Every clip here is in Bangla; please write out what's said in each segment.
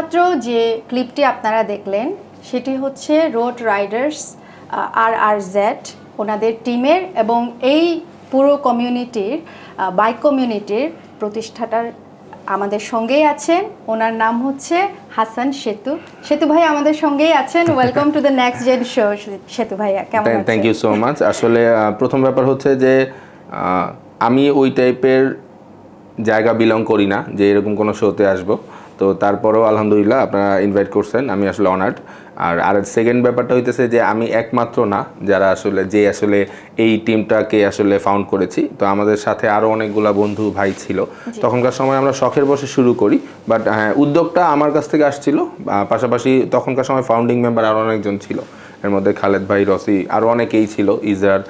এইমাত্র যে ক্লিপটি আপনারা দেখলেন সেটি হচ্ছে রোড রাইডার্স RRZ ওনাদের টিমের এবং এই পুরো কমিউনিটির বাইক কমিউনিটির প্রতিষ্ঠাতার আমাদের সঙ্গেই আছেন। ওনার নাম হচ্ছে হাসান সেতু। সেতু ভাই আমাদের সঙ্গেই আছেন। Welcome to the next gen show. Setu ভাইয়া কেমন আছেন? Thank you so much. আসলে প্রথম ব্যাপার হচ্ছে যে আমি ওই টাইপের জায়গা বিলং করি না যে এরকম কোনো শোতে আসবো, তো তারপরেও আলহামদুলিল্লাহ আপনারা ইনভাইট করছেন, আমি আসলে অনার্ড। আর সেকেন্ড ব্যাপারটা হইতেছে যে আমি একমাত্র না যারা আসলে এই টিমটাকে আসলে ফাউন্ড করেছি, তো আমাদের সাথে আরও অনেকগুলা বন্ধু ভাই ছিল। তখনকার সময় আমরা শখের বসে শুরু করি, বাট হ্যাঁ উদ্যোগটা আমার কাছ থেকে আসছিল। পাশাপাশি তখনকার সময় ফাউন্ডিং মেম্বার আরও অনেকজন ছিল, এর মধ্যে খালেদ ভাই, রসি, আরও অনেকেই ছিল, ইজার,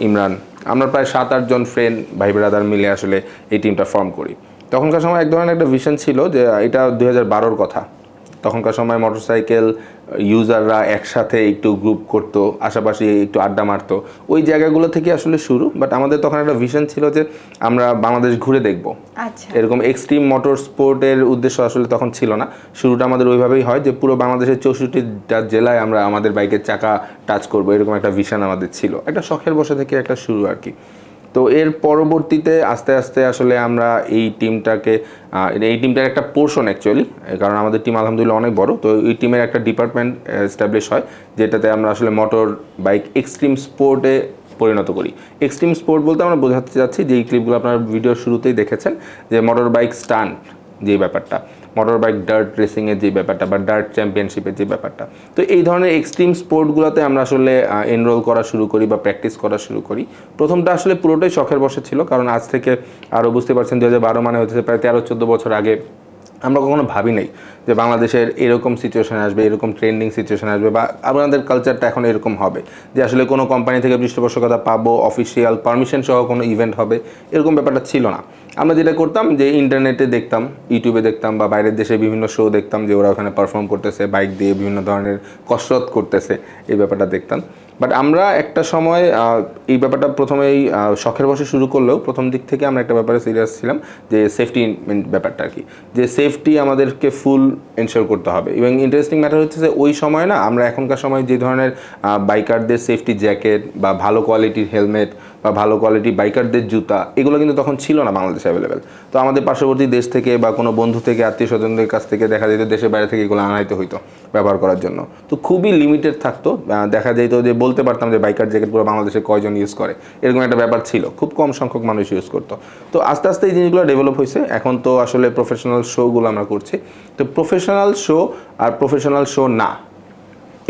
ইমরান। আমরা প্রায় 7-8 জন ফ্রেন্ড ভাই ব্রাদার মিলে আসলে এই টিমটা ফর্ম করি। তখনকার সময় এক ধরনের একটা ভিশন ছিল যে এটা 2012-র কথা। তখনকার সময় মোটরসাইকেল ইউজাররা একসাথে একটু গ্রুপ করতো, আশেপাশে একটু আড্ডা মারতো, ওই জায়গাগুলো থেকে আসলে শুরু। বাট আমাদের তখন একটা ভিশন ছিল যে আমরা বাংলাদেশ ঘুরে দেখব। এরকম এক্সট্রিম মোটর স্পোর্টের উদ্দেশ্য আসলে তখন ছিল না। শুরুটা আমাদের ওইভাবেই হয় যে পুরো বাংলাদেশের 64টা জেলায় আমরা আমাদের বাইকের চাকা টাচ করব, এরকম একটা ভিশন আমাদের ছিল। একটা শখের বসে থেকে একটা শুরু আর কি। তো এর পরবর্তীতে আস্তে আস্তে আসলে আমরা এই টিমটার একটা পোর্শন অ্যাকচুয়ালি, কারণ আমাদের টিম আলহামদুলিল্লাহ অনেক বড়, তো এই টিমের একটা ডিপার্টমেন্ট এস্টাবলিশ হয় যেটাতে আমরা আসলে মোটর বাইক এক্সট্রিম স্পোর্টে পরিণত করি। এক্সট্রিম স্পোর্ট বলতে আমরা বোঝাতে চাচ্ছি যে এই ক্লিপগুলো আপনারা ভিডিওর শুরুতেই দেখেছেন যে মোটর বাইক স্টান্ট যে ব্যাপারটা, মোটর বাইক ডার্ট রেসিংয়ের যে ব্যাপারটা বা ডার্ট চ্যাম্পিয়নশিপের যে ব্যাপারটা, তো এই ধরনের এক্সট্রিম স্পোর্টগুলোতে আমরা আসলে এনরোল করা শুরু করি বা প্র্যাকটিস করা শুরু করি। প্রথমটা আসলে পুরোটাই শখের বসে ছিল, কারণ আজ থেকে আরও বুঝতে পারছেন 2012 মানে হচ্ছে প্রায় 13-14 বছর আগে। আমরা কখনো ভাবি নাই যে বাংলাদেশের এরকম সিচুয়েশন আসবে, এরকম ট্রেন্ডিং সিচুয়েশন আসবে, বা আমাদের কালচারটা এখন এরকম হবে যে আসলে কোনো কোম্পানি থেকে পৃষ্ঠপোষকতা পাবো, অফিসিয়াল পারমিশন সহ কোনো ইভেন্ট হবে, এরকম ব্যাপারটা ছিল না। আমরা যেটা করতাম যে ইন্টারনেটে দেখতাম, ইউটিউবে দেখতাম, বা বাইরের দেশে বিভিন্ন শো দেখতাম যে ওরা ওখানে পারফর্ম করতেছে, বাইক দিয়ে বিভিন্ন ধরনের কসরত করতেছে, এই ব্যাপারটা দেখতাম। বাট আমরা একটা সময় এই ব্যাপারটা প্রথমেই শখের বসে শুরু করলেও প্রথম দিক থেকে আমরা একটা ব্যাপারে সিরিয়াস ছিলাম যে সেফটি ব্যাপারটা আর কি, যে সেফটি আমাদেরকে ফুল এনশিওর করতে হবে। এবং ইন্টারেস্টিং ম্যাটার হচ্ছে যে ওই সময় না আমরা এখনকার সময় যে ধরনের বাইকারদের সেফটি জ্যাকেট বা ভালো কোয়ালিটির হেলমেট বা ভালো কোয়ালিটি বাইকারদের জুতা, এগুলো কিন্তু তখন ছিল না বাংলাদেশে অ্যাভেলেবেল। তো আমাদের পার্শ্ববর্তী দেশ থেকে বা কোনো বন্ধু থেকে, আত্মীয় স্বজনদের কাছ থেকে দেখা যেত দেশের বাইরে থেকে এগুলো আনাইতে হইতো ব্যবহার করার জন্য। তো খুবই লিমিটেড থাকতো, দেখা যেত যে বলতে পারতাম যে বাইকার জ্যাকেট পুরো বাংলাদেশে কয়জন ইউজ করে, এরকম একটা ব্যাপার ছিল, খুব কম সংখ্যক মানুষ ইউজ করতো। তো আস্তে আস্তে এই জিনিসগুলো ডেভেলপ হয়েছে। এখন তো আসলে প্রফেশনাল শোগুলো আমরা করছি। তো প্রফেশনাল শো আর প্রফেশনাল শো না,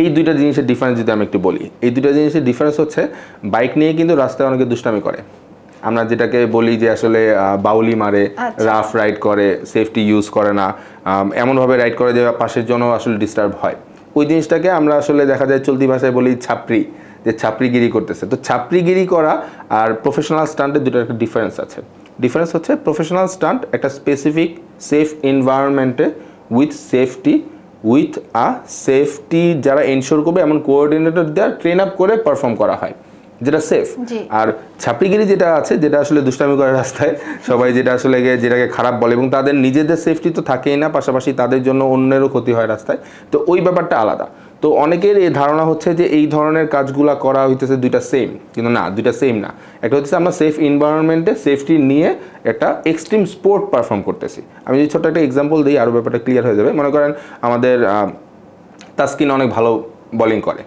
এই দুইটা জিনিসের ডিফারেন্স যদি আমি একটু বলি, এই দুইটা জিনিসের ডিফারেন্স হচ্ছে বাইক নিয়ে কিন্তু রাস্তায় অনেকে দুষ্টামি করে, আমরা যেটাকে বলি যে আসলে বাউলি মারে, রাফ রাইড করে, সেফটি ইউজ করে না, এমনভাবে রাইড করে যে পাশের জন্য আসলে ডিস্টার্ব হয়। ওই জিনিসটাকে আমরা আসলে দেখা যায় চলতি ভাষায় বলি ছাপরি, যে ছাপরিগিরি করতেছে। তো ছাপরিগিরি করা আর প্রফেশনাল স্টান্টের দুটো একটা ডিফারেন্স আছে। ডিফারেন্স হচ্ছে প্রফেশনাল স্টান্ট একটা স্পেসিফিক সেফ এনভায়রনমেন্টে উইথ সেফটি যারা এনশিওর করবে এমন কোঅর্ডিনেটর দেওয়া ট্রেন আপ করে পারফর্ম করা হয়, যেটা সেফ। আর ছাপড়িগিরি যেটা আছে, যেটা আসলে দুষ্টামি করে রাস্তায় সবাই, যেটা আসলে যেটাকে খারাপ বলে, এবং তাদের নিজেদের সেফটি তো থাকেই না, পাশাপাশি তাদের জন্য অন্যেরও ক্ষতি হয় রাস্তায়। তো ওই ব্যাপারটা আলাদা। তো অনেকের এই ধারণা হচ্ছে যে এই ধরনের কাজগুলো করা হইতেছে দুইটা সেম, কিন্তু না, দুইটা সেম না। একটা হচ্ছে আমরা সেফ এনভায়রনমেন্টে সেফটি নিয়ে একটা এক্সট্রিম স্পোর্ট পারফর্ম করতেছি। আমি যদি ছোট্ট একটা এক্সাম্পল দিই আরও ব্যাপারটা ক্লিয়ার হয়ে যাবে। মনে করেন আমাদের তাসকিন অনেক ভালো বোলিং করে।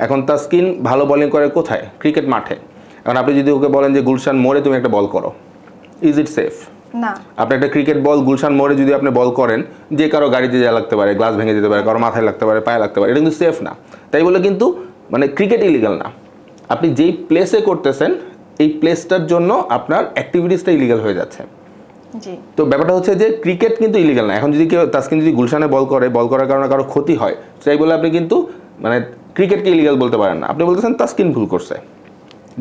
এখন তাসকিন ভালো বোলিং করে কোথায়? ক্রিকেট মাঠে। এখন আপনি যদি ওকে বলেন যে গুলশান মোড়ে তুমি একটা বল করো, ইজ ইট সেফ? না। আপনি একটা ক্রিকেট বল গুলশান মোড়ে যদি আপনি বল করেন, যে কারো গাড়িতে যা লাগতে পারে, গ্লাস ভেঙে যেতে পারে, কারো মাথায় লাগতে পারে, পায়ে লাগতে পারে, এটা কিন্তু সেফ না। তাই বলে কিন্তু মানে ক্রিকেট ইলিগাল না। আপনি যেই প্লেসে করতেছেন এই প্লেসটার জন্য আপনার অ্যাক্টিভিটিসটা ইলিগাল হয়ে যাচ্ছে। তো ব্যাপারটা হচ্ছে যে ক্রিকেট কিন্তু ইলিগাল না। এখন যদি কেউ তাসকিন যদি গুলশানে বল করার কারণে কারো ক্ষতি হয়, তাই বলে আপনি কিন্তু মানে ক্রিকেটকে ইলিগাল বলতে পারেন না। আপনি বলতেছেন তাসকিন ভুল করছে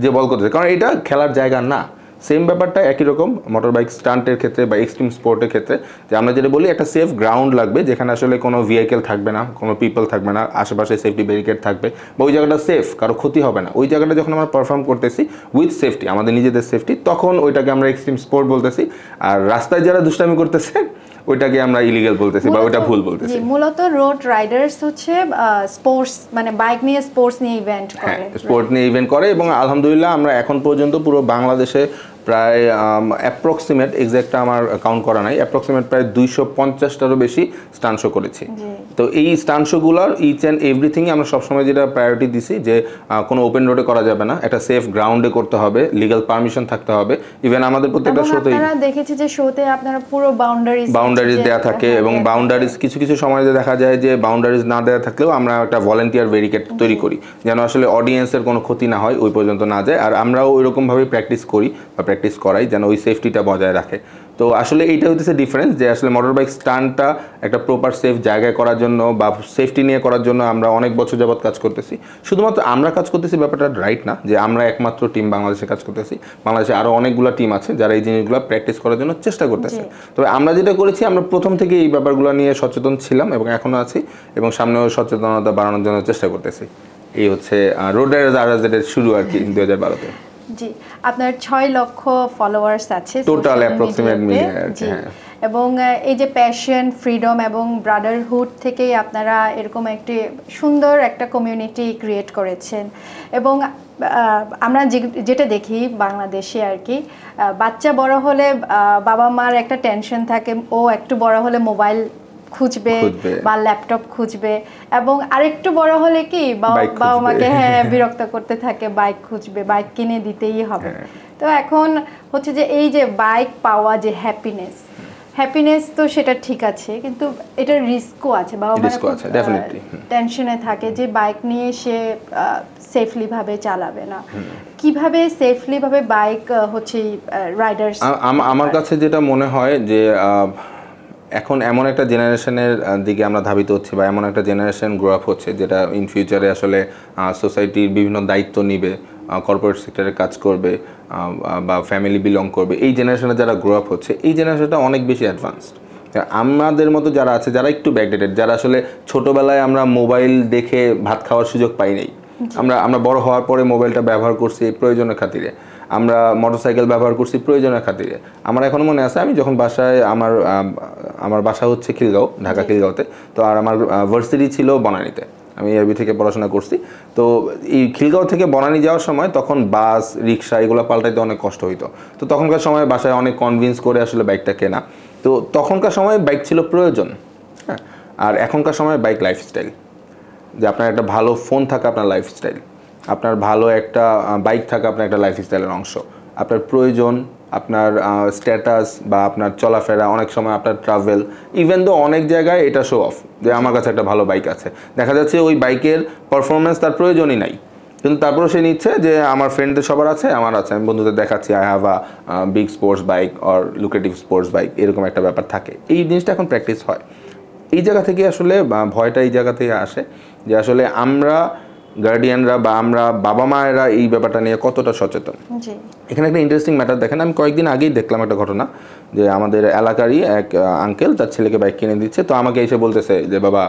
যে বল করতেছে, কারণ এটা খেলার জায়গা না। সেম ব্যাপারটা একই রকম মোটর বাইক স্টান্টের ক্ষেত্রে বা এক্সট্রিম স্পোর্টের ক্ষেত্রে, যে আমরা যেটা বলি একটা সেফ গ্রাউন্ড লাগবে যেখানে আসলে কোনো ভেহিকেল থাকবে না, কোনো পিপল থাকবে না, আশেপাশে সেফটি ব্যারিকেড থাকবে, বা ওই জায়গাটা সেফ, কারো ক্ষতি হবে না। ওই জায়গাটা যখন আমরা পারফর্ম করতেছি উইথ সেফটি, আমাদের নিজেদের সেফটি, তখন ওইটাকে আমরা এক্সট্রিম স্পোর্ট বলতেছি। আর রাস্তায় যারা দুষ্টামি করতেছে ওইটাকে আমরা ইলিগাল বলতেছি বা ওইটা ভুল বলতেছি। মূলত রোড রাইডার্স হচ্ছে স্পোর্টস মানে বাইক নিয়ে স্পোর্টস নিয়ে ইভেন্ট করে, হ্যাঁ স্পোর্ট নিয়ে ইভেন্ট করে এবং আলহামদুলিল্লাহ আমরা এখন পর্যন্ত পুরো বাংলাদেশে প্রায় অ্যাপ্রক্সিমেট এক্সাক্ট আমার কাউন্ট করা নাই, অ্যাপ্রক্সিমেট প্রায় 250টারও বেশি স্টান্ট শো করেছি। তো এই স্টান্ট শোগুলোর ইচ অ্যান্ড এভরিথিংই আমরা সবসময় যেটা প্রায়োরিটি দিছি যে কোনো ওপেন রোডে করা যাবে না, একটা সেফ গ্রাউন্ডে করতে হবে, লিগ্যাল পারমিশন থাকতে হবে। ইভেন আমাদের প্রত্যেকটা শোতে আপনারা দেখেছি যে শোতে আপনারা পুরো বাউন্ডারিজ দেওয়া থাকে এবং বাউন্ডারিজ কিছু কিছু সময় দেখা যায় যে বাউন্ডারিজ না দেওয়া থাকলেও আমরা একটা ভলান্টিয়ার ব্যারিকেড তৈরি করি যেন আসলে অডিয়েন্সের কোনো ক্ষতি না হয়, ওই পর্যন্ত না যায়। আর আমরাও ওইরকমভাবেই প্র্যাকটিস করি বা প্র্যাকটিস করাই যেন ওই সেফটিটা বজায় রাখে। তো আসলে এইটা হচ্ছে ডিফারেন্স যে আসলে মোটর বাইক স্টান্টটা একটা প্রপার সেফ জায়গায় করার জন্য বা সেফটি নিয়ে করার জন্য আমরা অনেক বছর যাবত কাজ করতেছি। শুধুমাত্র আমরা কাজ করতেছি ব্যাপারটা রাইট না যে আমরা একমাত্র টিম বাংলাদেশে কাজ করতেছি, বাংলাদেশে আরও অনেকগুলো টিম আছে যারা এই জিনিসগুলো প্র্যাকটিস করার জন্য চেষ্টা করতেছে। তবে আমরা যেটা করেছি আমরা প্রথম থেকে এই ব্যাপারগুলো নিয়ে সচেতন ছিলাম এবং এখনও আছি এবং সামনেও সচেতনতা বাড়ানোর জন্য চেষ্টা করতেছি। এই হচ্ছে রোড রাইডার্স আর শুরু আর কি 2012-তে। জি, আপনার 6 লক্ষ ফলোয়ার্স আছে টোটাল অ্যাপ্রক্সিমেট মিলিয়ন। এবং এই যে প্যাশন, ফ্রিডম এবং ব্রাদারহুড থেকেই আপনারা এরকম একটি সুন্দর একটা কমিউনিটি ক্রিয়েট করেছেন। এবং আমরা যেটা দেখি বাংলাদেশে আর কি, বাচ্চা বড় হলে বাবা মার একটা টেনশন থাকে, ও একটু বড় হলে মোবাইল খুঁজবে বা ল্যাপটপ খুঁজবে, এবং আরেকটু বড় হলে কি বাবা মাকে বিরক্ত করতে থাকে, বাইক খুঁজবে, বাইক কিনে দিতেই হবে। তো এখন হচ্ছে যে এই যে বাইক পাওয়া যে হ্যাপিনেস তো সেটা ঠিক আছে, কিন্তু এটার রিস্কও আছে। বাবা মা টেনশনে থাকে যে বাইক নিয়ে সে সেফলি ভাবে চালাবে না, কিভাবে সেফলি ভাবে বাইক হচ্ছে রাইডার্স। আমার কাছে যেটা মনে হয় যে এখন এমন একটা জেনারেশনের দিকে আমরা ধাবিত হচ্ছি বা এমন একটা জেনারেশন গ্রো আপ হচ্ছে যেটা ইন ফিউচারে আসলে সোসাইটির বিভিন্ন দায়িত্ব নিবে, কর্পোরেট সেক্টরে কাজ করবে বা ফ্যামিলি বিলং করবে। এই জেনারেশনে যারা গ্রো আপ হচ্ছে এই জেনারেশনটা অনেক বেশি অ্যাডভান্সড। আমাদের মতো যারা আছে যারা একটু ব্যাকডেটেড, যারা আসলে ছোটোবেলায় আমরা মোবাইল দেখে ভাত খাওয়ার সুযোগ পাই নাই, আমরা বড় হওয়ার পরে মোবাইলটা ব্যবহার করছি প্রয়োজনের খাতিরে, আমরা মোটরসাইকেল ব্যবহার করছি প্রয়োজনের খাতিরে। আমার এখন মনে আছে আমি যখন বাসায় আমার বাসা হচ্ছে খিলগাঁও, ঢাকা খিলগাঁওতে, তো আর আমার ভার্সিটি ছিল বনানীতে, আমি এবি থেকে পড়াশোনা করছি। তো এই খিলগাঁও থেকে বনানী যাওয়ার সময় তখন বাস রিক্সা এগুলো পাল্টাইতে অনেক কষ্ট হইতো। তো তখনকার সময় বাসায় অনেক কনভিন্স করে আসলে বাইকটা কেনা। তো তখনকার সময় বাইক ছিল প্রয়োজন, হ্যাঁ। আর এখনকার সময় বাইক লাইফস্টাইল, যে আপনার একটা ভালো ফোন থাকা আপনার লাইফস্টাইল, আপনার ভালো একটা বাইক থাকা আপনার একটা লাইফস্টাইলের অংশ। আপনার প্রয়োজন, আপনার স্ট্যাটাস বা আপনার চলাফেরা, অনেক সময় আপনার ট্রাভেল, ইভেন তো অনেক জায়গায় এটা শো অফ যে আমার কাছে একটা ভালো বাইক আছে। দেখা যাচ্ছে ওই বাইকের পারফরমেন্স তার প্রয়োজনই নাই, কিন্তু তারপরেও সে নিচ্ছে যে আমার ফ্রেন্ডদের সবার আছে, আমার আছে, আমি বন্ধুদের দেখাচ্ছি I have a big sports bike or lucrative sports bike, এরকম একটা ব্যাপার থাকে। এই জিনিসটা এখন প্র্যাকটিস হয়। এই জায়গা থেকে আসলে ভয়টা এই জায়গা থেকে আসে যে আসলে আমরা গার্ডিয়ানরা বা আমরা বাবা মায়েরা এই ব্যাপারটা নিয়ে কতটা সচেতন। এখানে একটা ইন্টারেস্টিং ম্যাটার দেখেন, আমি কয়েকদিন আগেই দেখলাম একটা ঘটনা যে আমাদের এলাকারই এক আঙ্কেল তার ছেলেকে বাইক কিনে দিচ্ছে। তো আমাকে এসে বলতেছে যে বাবা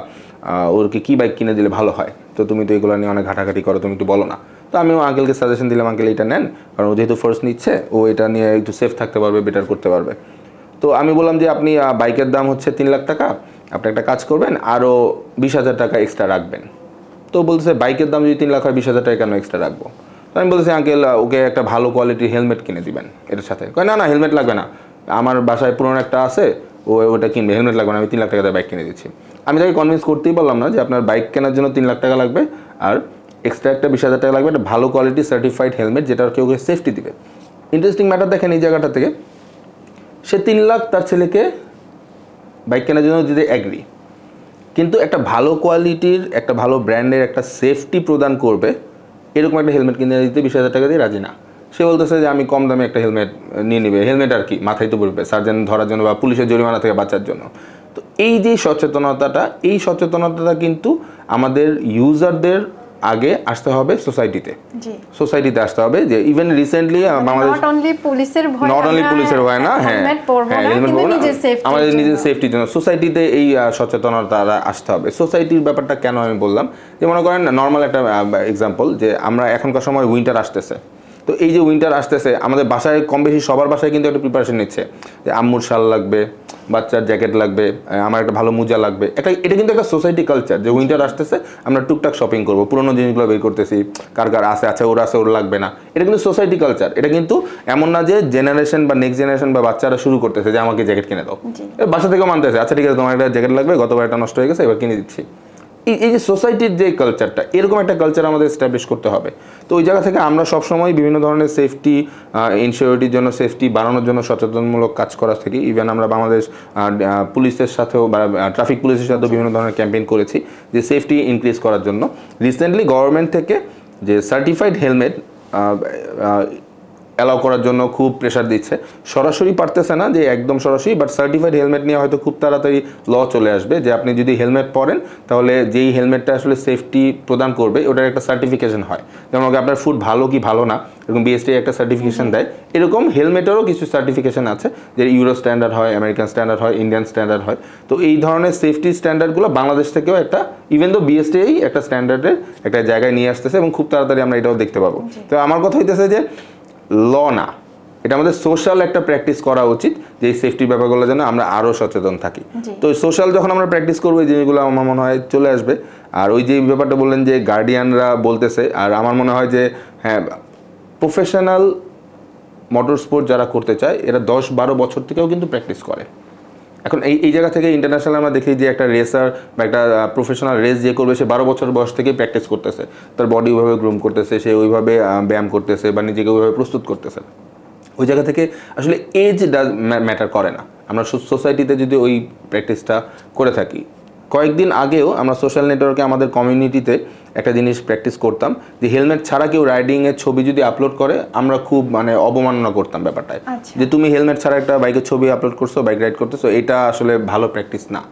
ওরকে কী বাইক কিনে দিলে ভালো হয়, তো তুমি তো এগুলো নিয়ে অনেক ঘাটাঘাটি করো, তুমি একটু বলো না। তো আমিও আঙ্কেলকে সাজেশন দিলাম, আঙ্কেল এটা নেন, কারণ ও যেহেতু ফার্স্ট নিচ্ছে ও এটা নিয়ে একটু সেফ থাকতে পারবে, বেটার করতে পারবে। তো আমি বললাম যে আপনি বাইকের দাম হচ্ছে 3 লাখ টাকা, আপনি একটা কাজ করবেন আরও 20,000 টাকা এক্সট্রা রাখবেন। তো বলতেছে বাইকের দাম যদি 3 লাখ হয় 20,000 টাকা কেন এক্সট্রা রাখবো? তো আমি বলতেছি আঙ্কেল ওকে একটা ভালো কোয়ালিটির হেলমেট কিনে দিবেন এটার সাথে। কয় না হেলমেট লাগবে না, আমার বাসায় পুরনো একটা আছে, ওটা কিনবে, হেলমেট লাগবে না, আমি 3 লাখ টাকা বাইক কিনে দিচ্ছি। আমি তাকে কনভিন্স করতেই বললাম না যে আপনার বাইক কেনার জন্য 3 লাখ টাকা লাগবে আর এক্সট্রা একটা 20,000 টাকা লাগবে একটা ভালো কোয়ালিটি সার্টিফাইড হেলমেট যেটা কেউ সেফটি দিবে। ইন্টারেস্টিং ম্যাটার দেখেন এই জায়গাটা থেকে, সে 3 লাখ তার ছেলেকে বাইক কেনার জন্য দিতে অ্যাগ্রি, কিন্তু একটা ভালো কোয়ালিটির একটা ভালো ব্র্যান্ডের একটা সেফটি প্রদান করবে এরকম একটা হেলমেট কিনে দিতে 20,000 টাকা দিয়ে রাজি না। সে বলতেছে যে আমি কম দামে একটা হেলমেট নিয়ে নিবে। হেলমেট আর কি মাথায় তো পড়বে, সার্জেন ধরার জন্য বা পুলিশের জরিমানা থেকে বাঁচার জন্য। তো এই যে সচেতনতাটা কিন্তু আমাদের ইউজারদের আগে আসতে হবে সোসাইটিতে আসতে হবে। যে even recently Bangladesh not only পুলিশের ভয় না, হ্যাঁ আমাদের নিজের সেফটির জন্য সোসাইটিতে এই সচেতনতা আসতে হবে। সোসাইটির ব্যাপারটা কেন আমি বললাম, যে মনে করেন নর্মাল একটা এক্সাম্পল, যে আমরা এখনকার সময় উইন্টার আসতেছে, তো এই যে উইন্টার আসতেছে আমাদের বাসায় কম বেশি সবার বাসায় কিন্তু একটা প্রিপারেশন নিচ্ছে যে আম্মুর শাল লাগবে, বাচ্চার জ্যাকেট লাগবে, আমার একটা ভালো মোজা লাগবে। এটা কিন্তু একটা সোসাইটি কালচার যে উইন্টার আসতেছে আমরা টুকটাক শপিং করবো, পুরোনো জিনিসগুলো বের করতেছি, কার কার আছে ওর লাগবে না। এটা কিন্তু সোসাইটি কালচার। এটা কিন্তু এমন না যে জেনারেশন বা নেক্সট জেনারেশন বা বাচ্চারা শুরু করতেছে যে আমাকে জ্যাকেট কিনে দাও, বাসা থেকেও মানতেছে আচ্ছা ঠিক আছে তোমার একটা জ্যাকেট লাগবে, গতবার একটা নষ্ট হয়ে গেছে এবার কিনে দিচ্ছি। এই যে সোসাইটির যে কালচারটা, এরকম একটা কালচার আমাদের এস্টাবলিশ করতে হবে। তো ওই জায়গা থেকে আমরা সবসময় বিভিন্ন ধরনের সেফটি ইনসিকিউরিটির জন্য, সেফটি বাড়ানোর জন্য সচেতনমূলক কাজ করা থাকি। ইভেন আমরা বাংলাদেশ পুলিশের সাথেও বা ট্রাফিক পুলিশের সাথেও বিভিন্ন ধরনের ক্যাম্পেইন করেছি যে সেফটি ইনক্রিজ করার জন্য। রিসেন্টলি গভর্নমেন্ট থেকে যে সার্টিফাইড হেলমেট অ্যালাউ করার জন্য খুব প্রেশার দিচ্ছে। সরাসরি পারতেছে না যে একদম সরাসরি, বাট সার্টিফাইড হেলমেট নিয়ে হয়তো খুব তাড়াতাড়ি ল চলে আসবে যে আপনি যদি হেলমেট পরেন তাহলে যেই হেলমেটটা আসলে সেফটি প্রদান করবে ওটার একটা সার্টিফিকেশন হয়। যেমন আপনার ফুড ভালো কি ভালো না এরকম বিএসটি একটা সার্টিফিকেশন দেয়, এরকম হেলমেটেরও কিছু সার্টিফিকেশন আছে যে ইউরো স্ট্যান্ডার্ড হয়, আমেরিকান স্ট্যান্ডার্ড হয়, ইন্ডিয়ান স্ট্যান্ডার্ড হয়। তো এই ধরনের সেফটি স্ট্যান্ডার্ডগুলো বাংলাদেশ থেকেও একটা, ইভেন তো বিএসটিআই একটা স্ট্যান্ডার্ডের একটা জায়গায় নিয়ে আসতেছে এবং খুব তাড়াতাড়ি আমরা এটাও দেখতে পাবো। তো আমার কথা হইতেছে যে ল না, এটা আমাদের সোশ্যাল একটা প্র্যাকটিস করা উচিত যে এই সেফটির ব্যাপারগুলো যেন আমরা আরও সচেতন থাকি। তো সোশ্যাল যখন আমরা প্র্যাকটিস করবো এই জিনিসগুলো আমার মনে হয় চলে আসবে। আর ওই যে ব্যাপারটা বললেন যে গার্ডিয়ানরা বলতেছে, আর আমার মনে হয় যে হ্যাঁ প্রফেশনাল মোটর স্পোর্ট যারা করতে চায় এরা 10-12 বছর থেকেও কিন্তু প্র্যাকটিস করে। এখন এই জায়গা থেকে ইন্টারন্যাশনাল আমরা দেখি যে একটা রেসার বা একটা প্রফেশনাল রেস যে করবে সে 12 বছর বয়স থেকেই প্র্যাকটিস করতেছে, তার বডি ওইভাবে গ্রুম করতেছে, সে ওইভাবে ব্যায়াম করতেছে বা নিজেকে ওইভাবে প্রস্তুত করতেছে। ওই জায়গা থেকে আসলে এজ ডাজ ম্যাটার করে না। আমরা সোসাইটিতে যদি ওই প্র্যাকটিসটা করে থাকি, কয়েকদিন আগেও আমরা সোশ্যাল নেটওয়ার্কে আমাদের কমিউনিটিতে একটা জিনিস প্র্যাকটিস করতাম যে হেলমেট ছাড়া কেউ রাইডিংয়ের ছবি যদি আপলোড করে আমরা খুব অবমাননা করতাম ব্যাপারটায়, যে তুমি হেলমেট ছাড়া একটা বাইকের ছবি আপলোড করছো, বাইক রাইড করতেছো, এটা আসলে ভালো প্র্যাকটিস না।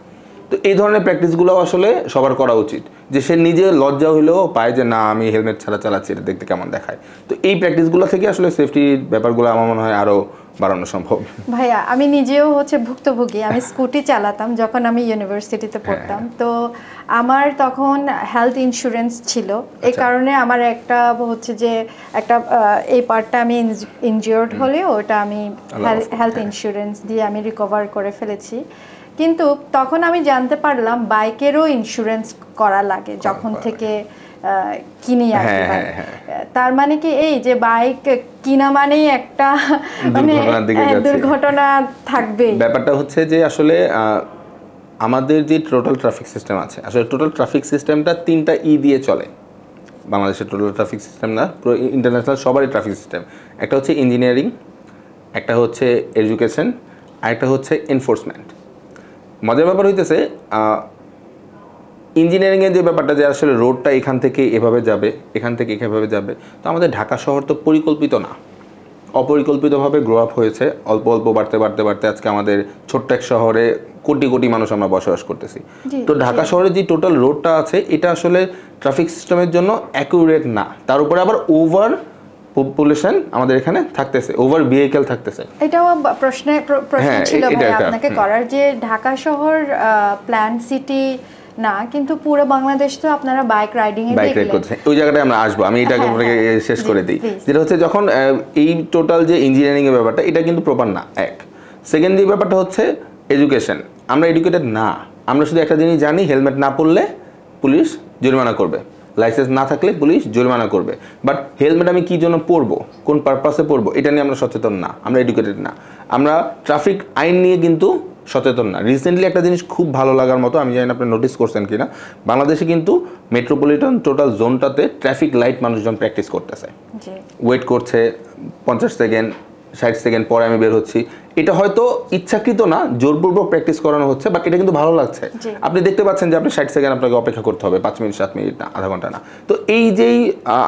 তো এই ধরনের প্র্যাকটিসগুলো আসলে সবার করা উচিত, যে সে নিজে লজ্জা হইলেও পায় যে না আমি হেলমেট ছাড়া চালাচ্ছি, এটা দেখতে কেমন দেখায়। তো এই প্র্যাকটিসগুলো থেকে আসলে সেফটির ব্যাপারগুলো আমার মনে হয় আরও বাড়ানো সম্ভব। ভাইয়া আমি নিজেও ভুক্তভোগী। আমি স্কুটি চালাতাম যখন আমি ইউনিভার্সিটিতে পড়তাম। তো আমার তখন হেলথ ইন্স্যুরেন্স ছিল, এই কারণে আমার একটা যে একটা এই পার্টটা আমি ইনজিওর্ড হলেও ওটা আমি হেলথ ইন্স্যুরেন্স দিয়ে আমি রিকভার করে ফেলেছি। কিন্তু তখন আমি জানতে পারলাম বাইকেরও ইন্স্যুরেন্স করা লাগে যখন থেকে কিনি আর কি। তার মানে কি এই যে বাইক কিনা মানেই একটা দুর্ঘটনা থাকবে। ব্যাপারটা হচ্ছে যে আসলে আমাদের যে টোটাল ট্রাফিক সিস্টেম আছে, আসলে টোটাল ট্রাফিক সিস্টেমটা 3টা ই দিয়ে চলে। বাংলাদেশের টোটাল ট্রাফিক সিস্টেম না, পুরো ইন্টারন্যাশনাল সবারই ট্রাফিক সিস্টেম। একটা হচ্ছে ইঞ্জিনিয়ারিং, একটা হচ্ছে এডুকেশন, আর একটা হচ্ছে এনফোর্সমেন্ট। মজার ব্যাপার হইতেছে ইঞ্জিনিয়ারিংয়ের যে ব্যাপারটা যে আসলে রোডটা এখান থেকে এভাবে যাবে, এখান থেকে এভাবে যাবে। তো আমাদের ঢাকা শহর তো পরিকল্পিত না, অপরিকল্পিতভাবে গ্রো আপ হয়েছে। অল্প অল্প বাড়তে বাড়তে বাড়তে আজকে আমাদের ছোট্ট এক শহরে কোটি কোটি মানুষ আমরা বসবাস করতেছি। তো ঢাকা শহরে যে টোটাল রোডটা আছে এটা আসলে ট্রাফিক সিস্টেমের জন্য অ্যাকুরেট না। তার উপরে আবার ওভার পপুলেশন আমাদের এখানে থাকতেছে, ওভার ভেহিকেল থাকতেছে। এটাও প্রশ্ন ছিল ভাই আপনাকে করার, যে ঢাকা শহর প্ল্যান সিটি না, কিন্তু পুরো বাংলাদেশ তো আপনারা বাইক রাইডিং এ দেখলেন। ওই জায়গাটায় আমরা আসবো, আমি এটাকে শেষ করে দিই। যেটা হচ্ছে যখন এই টোটাল যে ইঞ্জিনিয়ারিং এর ব্যাপারটা এটা কিন্তু প্রপার না। এক সেকেন্ড যে ব্যাপারটা হচ্ছে এডুকেশন, আমরা এডুকেটেড না। আমরা শুধু একটা জিনিস জানি হেলমেট না পরলে পুলিশ জরিমানা করবে, লাইসেন্স না থাকলে পুলিশ জরিমানা করবে। বাট হেলমেট আমি কী জন্য পরবো, কোন পারপাসে পরবো, এটা নিয়ে আমরা সচেতন না, আমরা এডুকেটেড না। আমরা ট্রাফিক আইন নিয়ে কিন্তু সচেতন না। রিসেন্টলি একটা জিনিস খুব ভালো লাগার মতো, আমি জানি না আপনি নোটিস করছেন কিনা, বাংলাদেশে কিন্তু মেট্রোপলিটন টোটাল জোনটাতে ট্রাফিক লাইট মানুষজন প্র্যাকটিস করতেছে, ওয়েট করছে 50 সেকেন্ড 60 সেকেন্ড পরে আমি বের হচ্ছি। এটা হয়তো ইচ্ছাকৃত না, জোরপূর্বক প্র্যাকটিস করানো হচ্ছে, বাট এটা কিন্তু ভালো লাগছে। আপনি দেখতে পাচ্ছেন যে আপনি 60 সেকেন্ড আপনাকে অপেক্ষা করতে হবে, 5 মিনিট 7 মিনিট না, আধা ঘন্টা না। তো এই যেই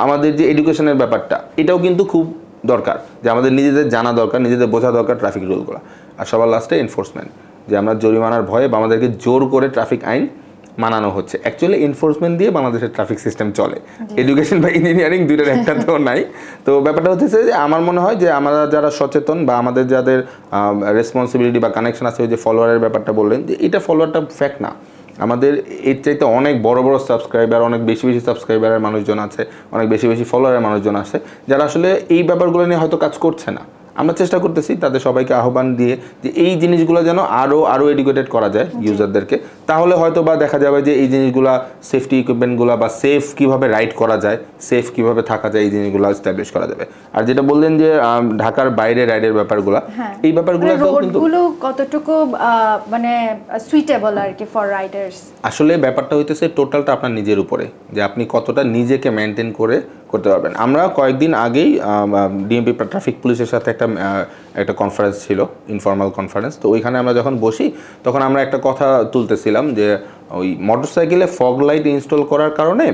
আমাদের যে এডুকেশনের ব্যাপারটা এটাও কিন্তু খুব দরকার, যে আমাদের নিজেদের জানা দরকার, নিজেদের বোঝা দরকার ট্রাফিক রুলগুলো। আর সবার লাস্টে এনফোর্সমেন্ট, যে আমরা জরিমানার ভয়ে বা আমাদেরকে জোর করে ট্রাফিক আইন মানানো হচ্ছে। অ্যাকচুয়ালি এনফোর্সমেন্ট দিয়ে বাংলাদেশের ট্রাফিক সিস্টেম চলে, এডুকেশন বা ইঞ্জিনিয়ারিং দুইটার একটা তো নাই। তো ব্যাপারটা হচ্ছে যে আমার মনে হয় যে আমরা যারা সচেতন বা আমাদের যাদের রেসপন্সিবিলিটি বা কানেকশন আছে, ওই যে ফলোয়ারের ব্যাপারটা বললেন, যে এটা ফলোয়ারটা ফ্যাক্ট না। আমাদের এর চাইতে অনেক বড় বড় সাবস্ক্রাইবার, অনেক বেশি বেশি সাবস্ক্রাইবারের মানুষজন আছে, অনেক বেশি বেশি ফলোয়ারের মানুষজন আছে, যারা আসলে এই ব্যাপারগুলো নিয়ে হয়তো কাজ করছে না। আমরা চেষ্টা করতেছি তাদের সবাইকে আহ্বান দিয়ে যে এই জিনিসগুলো যেন আরও এডুকেটেড করা যায় ইউজারদেরকে, তাহলে হয়তো বা দেখা যাবে যে এই জিনিসগুলো সেফটি ইকুইপমেন্টগুলো বা সেফ কীভাবে রাইড করা যায়, সেফ কীভাবে থাকা যায়, এই জিনিসগুলো এস্টাবলিশ করা যাবে। আর যেটা বললেন যে ঢাকার বাইরে রাইডের ব্যাপারগুলো, এই ব্যাপারগুলো কিন্তু কতটুকু মানে সুইটেবল আর কি ফর রাইডার্স, আসলে ব্যাপারটা হইতেছে টোটালটা আপনার নিজের উপরে, যে আপনি কতটা নিজেকে মেনটেন করে করতে পারবেন। আমরা কয়েকদিন আগেই ডিএমপি ট্রাফিক পুলিশের সাথে একটা কনফারেন্স ছিল, ইনফর্মাল কনফারেন্স। তো ওইখানে আমরা যখন বসি তখন আমরা একটা কথা তুলতেছিলাম যে ওই মোটরসাইকেলে ফগ লাইট ইনস্টল করার কারণে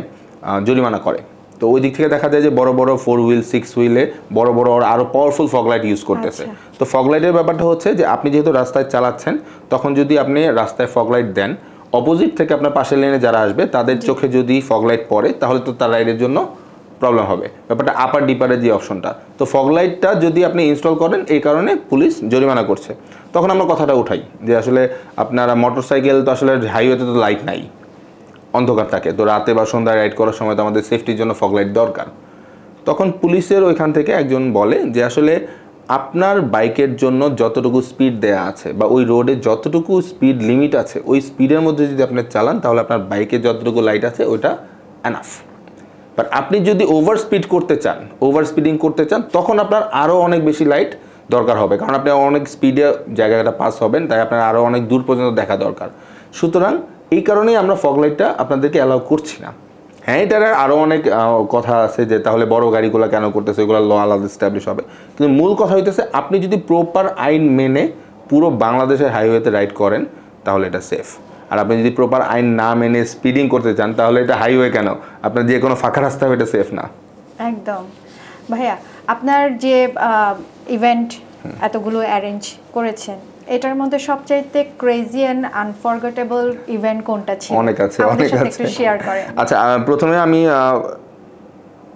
জরিমানা করে। তো ওই দিক থেকে দেখা যায় যে বড় বড় 4 হুইল 6 হুইলে বড় বড় আরও পাওয়ারফুল ফগ লাইট ইউজ করতেছে। তো ফগ লাইটের ব্যাপারটা হচ্ছে যে আপনি যেহেতু রাস্তায় চালাচ্ছেন, তখন যদি আপনি রাস্তায় ফগ লাইট দেন, অপোজিট থেকে আপনার পাশের লেনে যারা আসবে তাদের চোখে যদি ফগ লাইট পড়ে, তাহলে তো তার রাইডের জন্য প্রবলেম হবে। ব্যাপারটা আপার ডিপারের যে অপশনটা, তো ফগ লাইটটা যদি আপনি ইনস্টল করেন এই কারণে পুলিশ জরিমানা করছে। তখন আমরা কথাটা উঠাই যে আসলে আপনারা মোটরসাইকেল তো আসলে হাইওয়েতে তো লাইট নাই, অন্ধকার থাকে, তো রাতে বা সন্ধ্যায় রাইড করার সময় তো আমাদের সেফটির জন্য ফগ লাইট দরকার। তখন পুলিশের ওইখান থেকে একজন বলে যে আসলে আপনার বাইকের জন্য যতটুকু স্পিড দেয়া আছে বা ওই রোডে যতটুকু স্পিড লিমিট আছে, ওই স্পিডের মধ্যে যদি আপনি চালান তাহলে আপনার বাইকে যতটুকু লাইট আছে ওইটা এনাফ। বাট আপনি যদি ওভার স্পিড করতে চান, ওভার স্পিডিং করতে চান, তখন আপনার আরও অনেক বেশি লাইট দরকার হবে, কারণ আপনি অনেক স্পিডে জায়গাটা পাস হবেন, তাই আপনার আরও অনেক দূর পর্যন্ত দেখা দরকার। সুতরাং এই কারণেই আমরা ফগ লাইটটা আপনাদেরকে অ্যালাউ করছি না। হ্যাঁ, এটার আরও অনেক কথা আছে যে তাহলে বড় গাড়িগুলো কেন করতেছে, ওগুলো ল আলাদা এস্টাবলিশ হবে, কিন্তু মূল কথা হইতেছে আপনি যদি প্রপার আইন মেনে পুরো বাংলাদেশের হাইওয়েতে রাইড করেন তাহলে এটা সেফ। আর আপনি যদি প্রপার আইন না মেনে স্পিডিং করতে চান তাহলে এটা হাইওয়ে কেন, আপনার যে কোনো ফাঁকা রাস্তা এটা সেফ না। একদম। ভাইয়া, আপনার যে ইভেন্ট এতগুলো অ্যারেঞ্জ করেছেন, এটার মধ্যে সবচাইতে ক্রেজি এন্ড আনফরগেটেবল ইভেন্ট কোনটা ছিল? অনেক আছে, অনেক আছে, একটু শেয়ার করেন। আচ্ছা,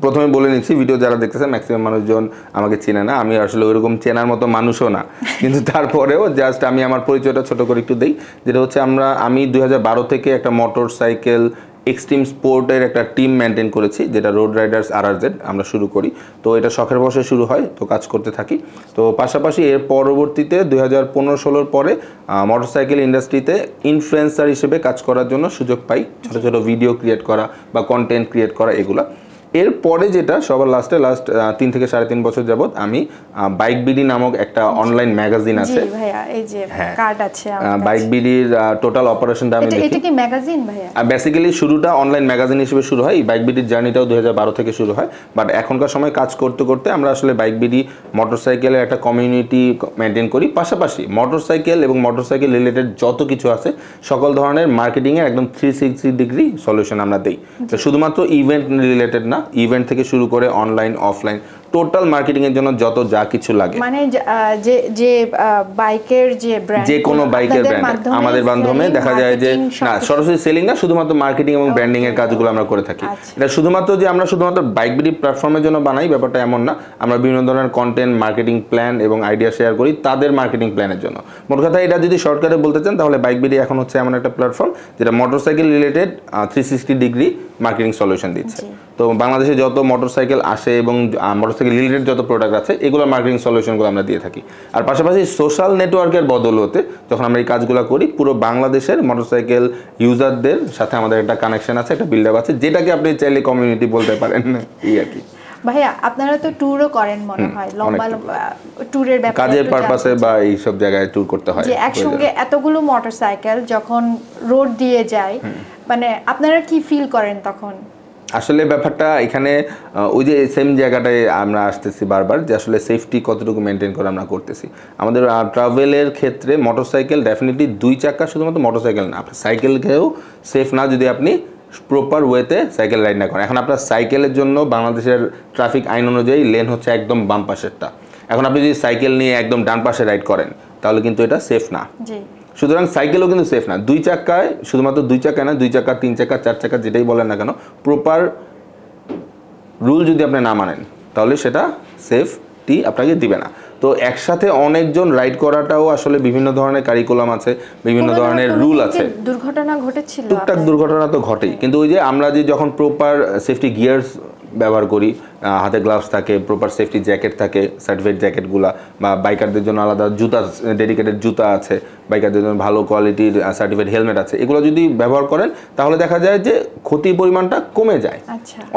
প্রথমে বলে নিচ্ছি, ভিডিও যারা দেখতেছেন ম্যাক্সিমাম মানুষজন আমাকে চেনে না, আমি আসলে ওইরকম চেনার মতো মানুষও না, কিন্তু তারপরেও জাস্ট আমি আমার পরিচয়টা ছোট করে একটু দিই। যেটা হচ্ছে আমি 2012 থেকে একটা মোটরসাইকেল এক্সট্রিম স্পোর্টের একটা টিম মেনটেন করেছি, যেটা রোড রাইডার্স RRZ আমরা শুরু করি। তো এটা শখের বসে শুরু হয়, তো কাজ করতে থাকি। তো পাশাপাশি এর পরবর্তীতে 2015-16 পরে মোটরসাইকেল ইন্ডাস্ট্রিতে ইনফ্লুয়েন্সার হিসেবে কাজ করার জন্য সুযোগ পাই, ছোট ছোট ভিডিও ক্রিয়েট করা বা কন্টেন্ট ক্রিয়েট করা এগুলা। এরপরে যেটা সবার লাস্ট 3 থেকে 3.5 বছর যাবত আমি বাইক বিডি নামক একটা অনলাইন ম্যাগাজিন আছে, জি ভাইয়া, এই যে কার্ড আছে বাইক বিডির টোটাল অপারেশনটা আমি দেখি। এটা কি ম্যাগাজিন ভাইয়া? বেসিক্যালি শুরুটা অনলাইন ম্যাগাজিন হিসেবে শুরু হয়, বাইক বিডির জার্নিটাও 2012 থেকে শুরু হয়। বাট এখনকার সময় কাজ করতে করতে আমরা আসলে বাইক বিডি মোটরসাইকেলের একটা কমিউনিটি মেনটেন করি, পাশাপাশি মোটরসাইকেল এবং মোটরসাইকেল রিলেটেড যত কিছু আছে সকল ধরনের মার্কেটিংয়ের একদম 360 ডিগ্রি সলিউশন আমরা দিই। তো শুধুমাত্র ইভেন্ট রিলেটেড না, ইভেন্ট থেকে শুরু করে অনলাইন অফলাইন টোটাল মার্কেটিং এর জন্য যা কিছু লাগে, মানে যে বাইকের যে ব্র্যান্ড, যে কোনো বাইকের ব্র্যান্ড আমাদের মাধ্যমে দেখা যায় যে না সরাসরি সেলিং না, শুধুমাত্র মার্কেটিং এবং ব্র্যান্ডিং এর কাজগুলো আমরা করে থাকি। এটা শুধুমাত্র যে আমরা শুধুমাত্র বাইক বিডি প্ল্যাটফর্মের জন্য বানাই ব্যাপারটা এমন না, আমরা বিভিন্ন ধরনের কন্টেন্ট মার্কেটিং প্ল্যান এবং আইডিয়া শেয়ার করি তাদের মার্কেটিং প্ল্যানের জন্য। মোট কথা এটা যদি শর্টকাটে বলতে চান তাহলে বাইক বিডি এখন হচ্ছে এমন একটা প্ল্যাটফর্ম যেটা motorcycle related 360 degree marketing solution দিচ্ছে। তো বাংলাদেশে যত মোটরসাইকেল আসে এবং মোটরসাইকেল রিলেটেড যত প্রোডাক্ট আছে এগুলো মার্কেটিং সলিউশনগুলো আমরা দিয়ে থাকি। আর পাশাপাশি সোশ্যাল নেটওয়ার্কের বদৌলতে যখন আমরা এই কাজগুলো করি, পুরো বাংলাদেশের মোটরসাইকেল ইউজারদের সাথে আমাদের একটা কানেকশন আছে, একটা বিল্ড আপ আছে, যেটাকে আপনি চাইলে কমিউনিটি বলতে পারেন, এই আর কি। ভাইয়া, আপনারা তো ট্যুরও করেন মনে হয়, লম্বা ট্যুরের ব্যাপারে কাজের পারপাসে বা এই সব জায়গায় ট্যুর করতে হয়, যে একসঙ্গে এতগুলো মোটরসাইকেল যখন রোড দিয়ে যায়, মানে আপনারা কি ফিল করেন তখন? আসলে ব্যাপারটা এখানে ওই যে সেম জায়গাটায় আমরা আসতেছি বারবার, যে আসলে সেফটি কতটুকু মেনটেন করে আমরা করতেছি। আমাদের ট্রাভেলের ক্ষেত্রে মোটরসাইকেল ডেফিনেটলি 2 চাকা, শুধুমাত্র মোটরসাইকেল না, আপনার সাইকেলকেও সেফ না যদি আপনি প্রপার ওয়েতে সাইকেল রাইড না করেন। এখন আপনার সাইকেলের জন্য বাংলাদেশের ট্রাফিক আইন অনুযায়ী লেন হচ্ছে একদম বাম পাশেরটা। এখন আপনি যদি সাইকেল নিয়ে একদম ডান পাশে রাইড করেন তাহলে কিন্তু এটা সেফ না। সুতরাং সাইকেলও কিন্তু সেফ না। 2 চাকায়, শুধুমাত্র 2 চাকা না, 2 চাকা 3 চাকা 4 চাকা যেটাই বলেন না কেন, প্রপার রুল যদি আপনি না মানেন তাহলে সেটা সেফ সেফটি আপনাকে দিবে না। তো একসাথে অনেকজন রাইড করাটাও আসলে বিভিন্ন ধরনের কারিকুলাম আছে, বিভিন্ন ধরনের রুল আছে। দুর্ঘটনা ঘটেছিল? টুকটাক দুর্ঘটনা তো ঘটেই, কিন্তু ওই যে আমরা যে যখন প্রপার সেফটি গিয়ার্স ব্যবহার করি, হাতে গ্লাভস থাকে, প্রপার সেফটি জ্যাকেট থাকে, সার্টিফাইড জ্যাকেটগুলা, বা বাইকারদের জন্য আলাদা জুতা, ডেডিকেটেড জুতা আছে, বাইকারদের জন্য ভালো কোয়ালিটির সার্টিফাইড হেলমেট আছে, এগুলো যদি ব্যবহার করেন তাহলে দেখা যায় যে ক্ষতির পরিমাণটা কমে যায়,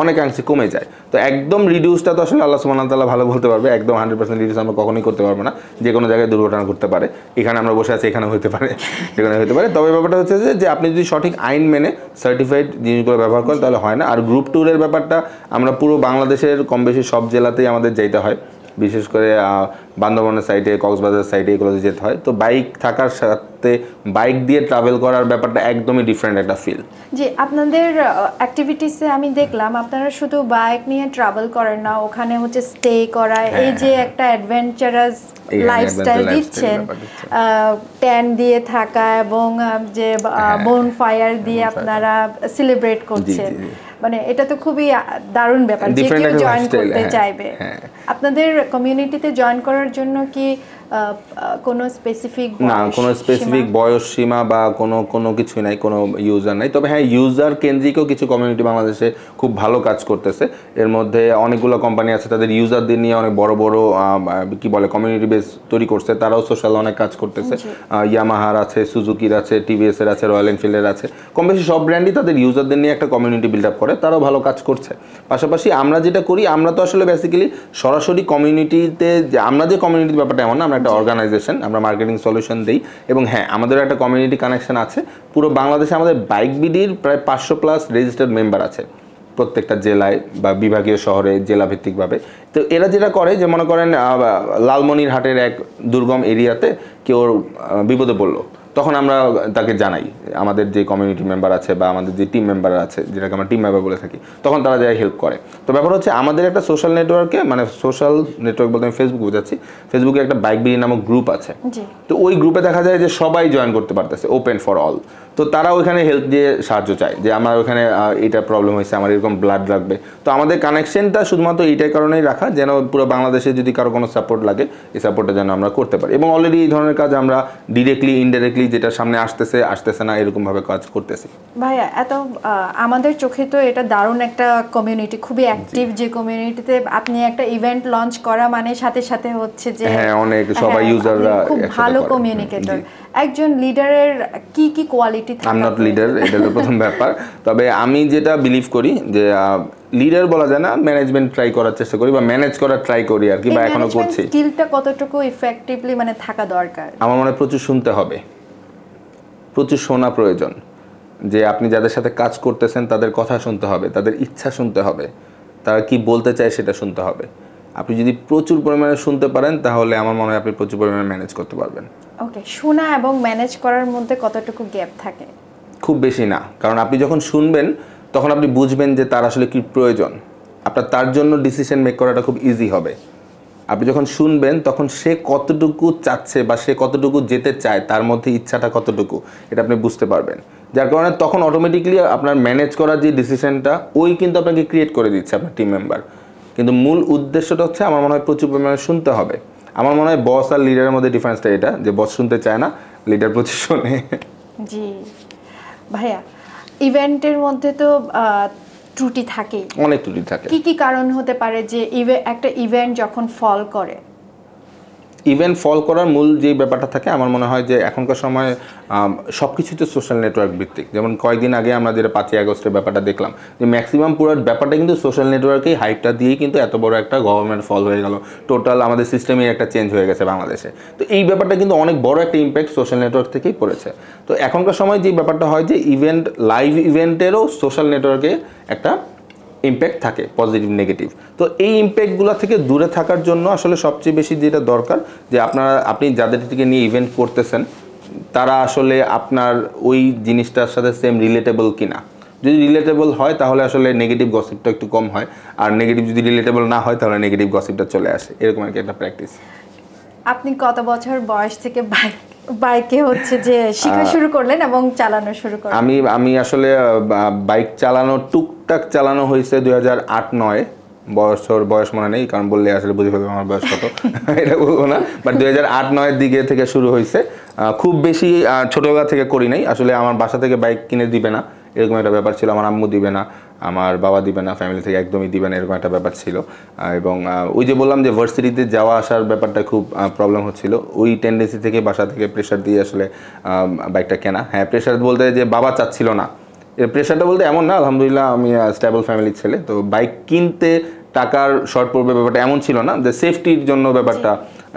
অনেকাংশে কমে যায়। তো একদম রিডিউসটা তো আসলে আল্লাহ সুবহানাহু ওয়া তাআলা ভালো বলতে পারবে, একদম 100% রিডিউস আমরা কখনোই করতে পারবো না। যে কোনো জায়গায় দুর্ঘটনা ঘটতে পারে, এখানে আমরা বসে আছি এখানে হতে পারে, এখানে হতে পারে। তবে ব্যাপারটা হচ্ছে যে আপনি যদি সঠিক আইন মেনে সার্টিফাইড জিনিসগুলো ব্যবহার করেন তাহলে হয় না। আর গ্রুপ ট্যুরের ব্যাপারটা আমরা পুরো বাংলাদেশের কম বেশি সব জেলাতেই আমাদের যেতে হয়, বিশেষ করে বান্দরবানের সাইডে, কক্সবাজার সাইডে এগুলোতে যেতে হয়। তো বাইক থাকার সাথে বাইক দিয়ে ট্রাভেল করার ব্যাপারটা একদমই ডিফারেন্ট একটা ফিল। জি, আপনাদের অ্যাক্টিভিটিসে আমি দেখলাম আপনারা শুধু বাইক নিয়ে ট্রাভেল করেন না, ওখানে হচ্ছে স্টে করা, এই যে একটা অ্যাডভেঞ্চারাস লাইফস্টাইল দিচ্ছেন, ট্যান দিয়ে থাকা এবং যে বনফায়ার দিয়ে আপনারা সেলিব্রেট করছেন, মানে এটা তো খুবই দারুণ ব্যাপার, যে কেউ জয়েন করতে চাইবে। আপনাদের কমিউনিটিতে জয়েন করার জন্য কি কোনো স্পেসিফিক না, কোনো স্পেসিফিক বয়স সীমা বা কোনো কিছু নাই, কোনো ইউজার নাই। তবে হ্যাঁ, ইউজার কেন্দ্রিকও কিছু কমিউনিটি বাংলাদেশে খুব ভালো কাজ করতেছে। এর মধ্যে অনেকগুলো কোম্পানি আছে, তাদের ইউজারদের নিয়ে অনেক বড় বড় কি বলে কমিউনিটি বেস তৈরি করছে, তারাও সোশ্যাল অনেক কাজ করতেছে। ইয়ামাহার আছে, সুজুকির আছে, টিভিএস এর আছে, রয়্যাল এনফিল্ডের আছে, কম বেশি সব ব্র্যান্ডই তাদের ইউজারদের নিয়ে একটা কমিউনিটি বিল্ড আপ করে, তারাও ভালো কাজ করছে। পাশাপাশি আমরা যেটা করি, আমরা তো আসলে বেসিক্যালি সরাসরি কমিউনিটিতে, আমরা যে কমিউনিটির ব্যাপারটা এমন না, আমরা একটা অর্গানাইজেশন, আমরা মার্কেটিং সলিউশন দিই। এবং হ্যাঁ, আমাদের একটা কমিউনিটি কানেকশন আছে। পুরো বাংলাদেশে আমাদের বাইক বিডির প্রায় 500+ রেজিস্টার্ড মেম্বার আছে প্রত্যেকটা জেলায় বা বিভাগীয় শহরে, জেলাভিত্তিকভাবে। তো এরা যেটা করে, যে মনে করেন লালমনিরহাটের এক দুর্গম এরিয়াতে কেউ বিপদে পড়লো, তখন আমরা তাকে জানাই, আমাদের যে কমিউনিটি মেম্বার আছে বা আমাদের যে টিম মেম্বার আছে, যেটাকে আমরা টিম মেম্বার বলে থাকি, তখন তারা যাই হেল্প করে। তো ব্যাপার হচ্ছে আমাদের একটা সোশ্যাল নেটওয়ার্কে, মানে সোশ্যাল নেটওয়ার্ক বলতে আমি ফেসবুক বোঝাচ্ছি, ফেসবুকে একটা বাইক বিডি নামক গ্রুপ আছে। তো ওই গ্রুপে দেখা যায় যে সবাই জয়েন করতে পারতেছে, ওপেন ফর অল। তো তারা ওইখানে হেল্প দিয়ে সাহায্য চায়, যে আমার ওখানে এটা প্রবলেম হয়েছে, আমার এরকম ব্লাড লাগবে। তো আমাদের কানেকশনটা শুধুমাত্র এইটাই কারণেই রাখা, যেন পুরো বাংলাদেশে যদি কারো কোনো সাপোর্ট লাগে, এই সাপোর্টটা যেন আমরা করতে পারি। এবং অলরেডি এই ধরনের কাজ আমরা ডিরেক্টলি ইনডাইরেক্টলি, যেটা সামনে আসতেছে না, এরকম ভাবে কাজ করতেছি। ভাইয়া, এত আমাদের চোখে তো এটা দারুণ একটা কমিউনিটি, খুবই অ্যাক্টিভ, যে কমিউনিটিতে আপনি একটা ইভেন্ট লঞ্চ করা মানে সাথে সাথে হচ্ছে যে হ্যাঁ, অনেক সবাই ইউজাররা খুব ভালো কমিউনিকেটর। একজন লিডারের কি কি কোয়ালিটি থাকে? আই এম নট লিডার, এটা হলো প্রথম ব্যাপার। তবে আমি যেটা বিলিভ করি যে লিডার বলা যায় না, ম্যানেজমেন্ট ট্রাই করার চেষ্টা করি বা ম্যানেজ করার ট্রাই করি আর কি, বা এখনো করছি। স্কিলটা কতটুকু ইফেক্টিভলি মানে থাকা দরকার? আমার মনে হয় প্রচুর শুনতে হবে, প্রচুর শোনা প্রয়োজন। যে আপনি যাদের সাথে কাজ করতেছেন তাদের কথা শুনতে হবে, তাদের ইচ্ছা শুনতে হবে, তারা কি বলতে চায় সেটা শুনতে হবে। আপনি যদি প্রচুর পরিমাণে শুনতে পারেন তাহলে আমার মনে হয় আপনি প্রচুর পরিমাণে ম্যানেজ করতে পারবেন। ওকে, শোনা এবং ম্যানেজ করার মধ্যে কতটুকু গ্যাপ থাকে? খুব বেশি না, কারণ আপনি যখন শুনবেন তখন আপনি বুঝবেন যে তার আসলে কি প্রয়োজন, আপনার তার জন্য ডিসিশন মেক করাটা খুব ইজি হবে। আপনি যখন শুনবেন তখন সে কতটুকু চাচ্ছে বা সে কতটুকু যেতে চায়, তার মধ্যে ইচ্ছাটা কতটুকু, এটা আপনি বুঝতে পারবেন। যার কারণে তখন অটোমেটিকলি আপনার ম্যানেজ করার যে ডিসিশনটা, ওই কিন্তু আপনাকে ক্রিয়েট করে দিচ্ছে আপনার টিম মেম্বার। কিন্তু মূল উদ্দেশ্যটা হচ্ছে আমার মনে হয় প্রচুর পরিমাণে শুনতে হবে। আমার মনে হয় বস আর লিডারের মধ্যে ডিফারেন্সটা এটা, যে বস শুনতে চায় না, লিডার প্রচুর শোনে। জি ভাইয়া, ইভেন্টের মধ্যে তো ত্রুটি থাকে, অনেক ত্রুটি থাকে। কি কি কারণ হতে পারে যে একটা ইভেন্ট যখন ফল করে? ইভেন্ট ফল করার মূল যে ব্যাপারটা থাকে, আমার মনে হয় যে এখনকার সময় সব কিছুই তো সোশ্যাল নেটওয়ার্ক ভিত্তিক। যেমন কয়েকদিন আগে আমরা যেটা 5ই আগস্টের ব্যাপারটা দেখলাম, যে ম্যাক্সিমাম পুরো ব্যাপারটা কিন্তু সোশ্যাল নেটওয়ার্কেই হাইপটা দিয়েই কিন্তু এত বড় একটা গভর্নমেন্ট ফল হয়ে গেল, টোটাল আমাদের সিস্টেমে একটা চেঞ্জ হয়ে গেছে বাংলাদেশে। তো এই ব্যাপারটা কিন্তু অনেক বড় একটা ইম্প্যাক্ট সোশ্যাল নেটওয়ার্ক থেকেই পড়েছে। তো এখনকার সময় যে ব্যাপারটা হয় যে ইভেন্ট, লাইভ ইভেন্টেরও সোশ্যাল নেটওয়ার্কে একটা ইম্প্যাক্ট থাকে, পজিটিভ নেগেটিভ। তো এই ইম্প্যাক্টগুলো থেকে দূরে থাকার জন্য আসলে সবচেয়ে বেশি যেটা দরকার, যে আপনি যাদের থেকে নিয়ে ইভেন্ট করতেছেন তারা আসলে আপনার ওই জিনিসটার সাথে সেম রিলেটেবল কিনা। যদি রিলেটেবল হয় তাহলে আসলে নেগেটিভ গসিপটা একটু কম হয়, আর নেগেটিভ যদি রিলেটেবল না হয় তাহলে নেগেটিভ গসিপটা চলে আসে, এরকম আর কি একটা প্র্যাকটিস। আপনি কত বছর বয়স থেকে বাইকে হচ্ছে যে শেখা শুরু করলেন এবং চালানো শুরু করলেন? আমি আসলে বাইক চালানো টুকটাক চালানো হয়েছে 2008-09 বয়স মনে নেই, কারণ বললে আসলে বুঝে ফেলবো আমার বয়স কত, এটা বলবো না। বাট 2008-9 দিকে থেকে শুরু হয়েছে। খুব বেশি ছোটবেলা থেকে করি নাই আসলে। আমার বাসা থেকে বাইক কিনে দিবে না এরকম একটা ব্যাপার ছিল, আমার আম্মু দিবে না, আমার বাবা দিবে না, ফ্যামিলি থেকে একদমই দিবে না, এরকম একটা ব্যাপার ছিল। এবং ওই যে বললাম যে ভার্সিটিতে যাওয়া আসার ব্যাপারটা খুব প্রবলেম হচ্ছিল, ওই টেন্ডেন্সি থেকে বাসা থেকে প্রেশার দিয়ে আসলে বাইকটা কেনা। হ্যাঁ, প্রেশার বলতে যে বাবা চাচ্ছিল না, এর প্রেশারটা বলতে এমন না, আলহামদুলিল্লাহ আমি স্টেবল ফ্যামিলির ছেলে, তো বাইক কিনতে টাকার শর্ট পড়বে ব্যাপারটা এমন ছিল না যে সেফটির জন্য ব্যাপারটা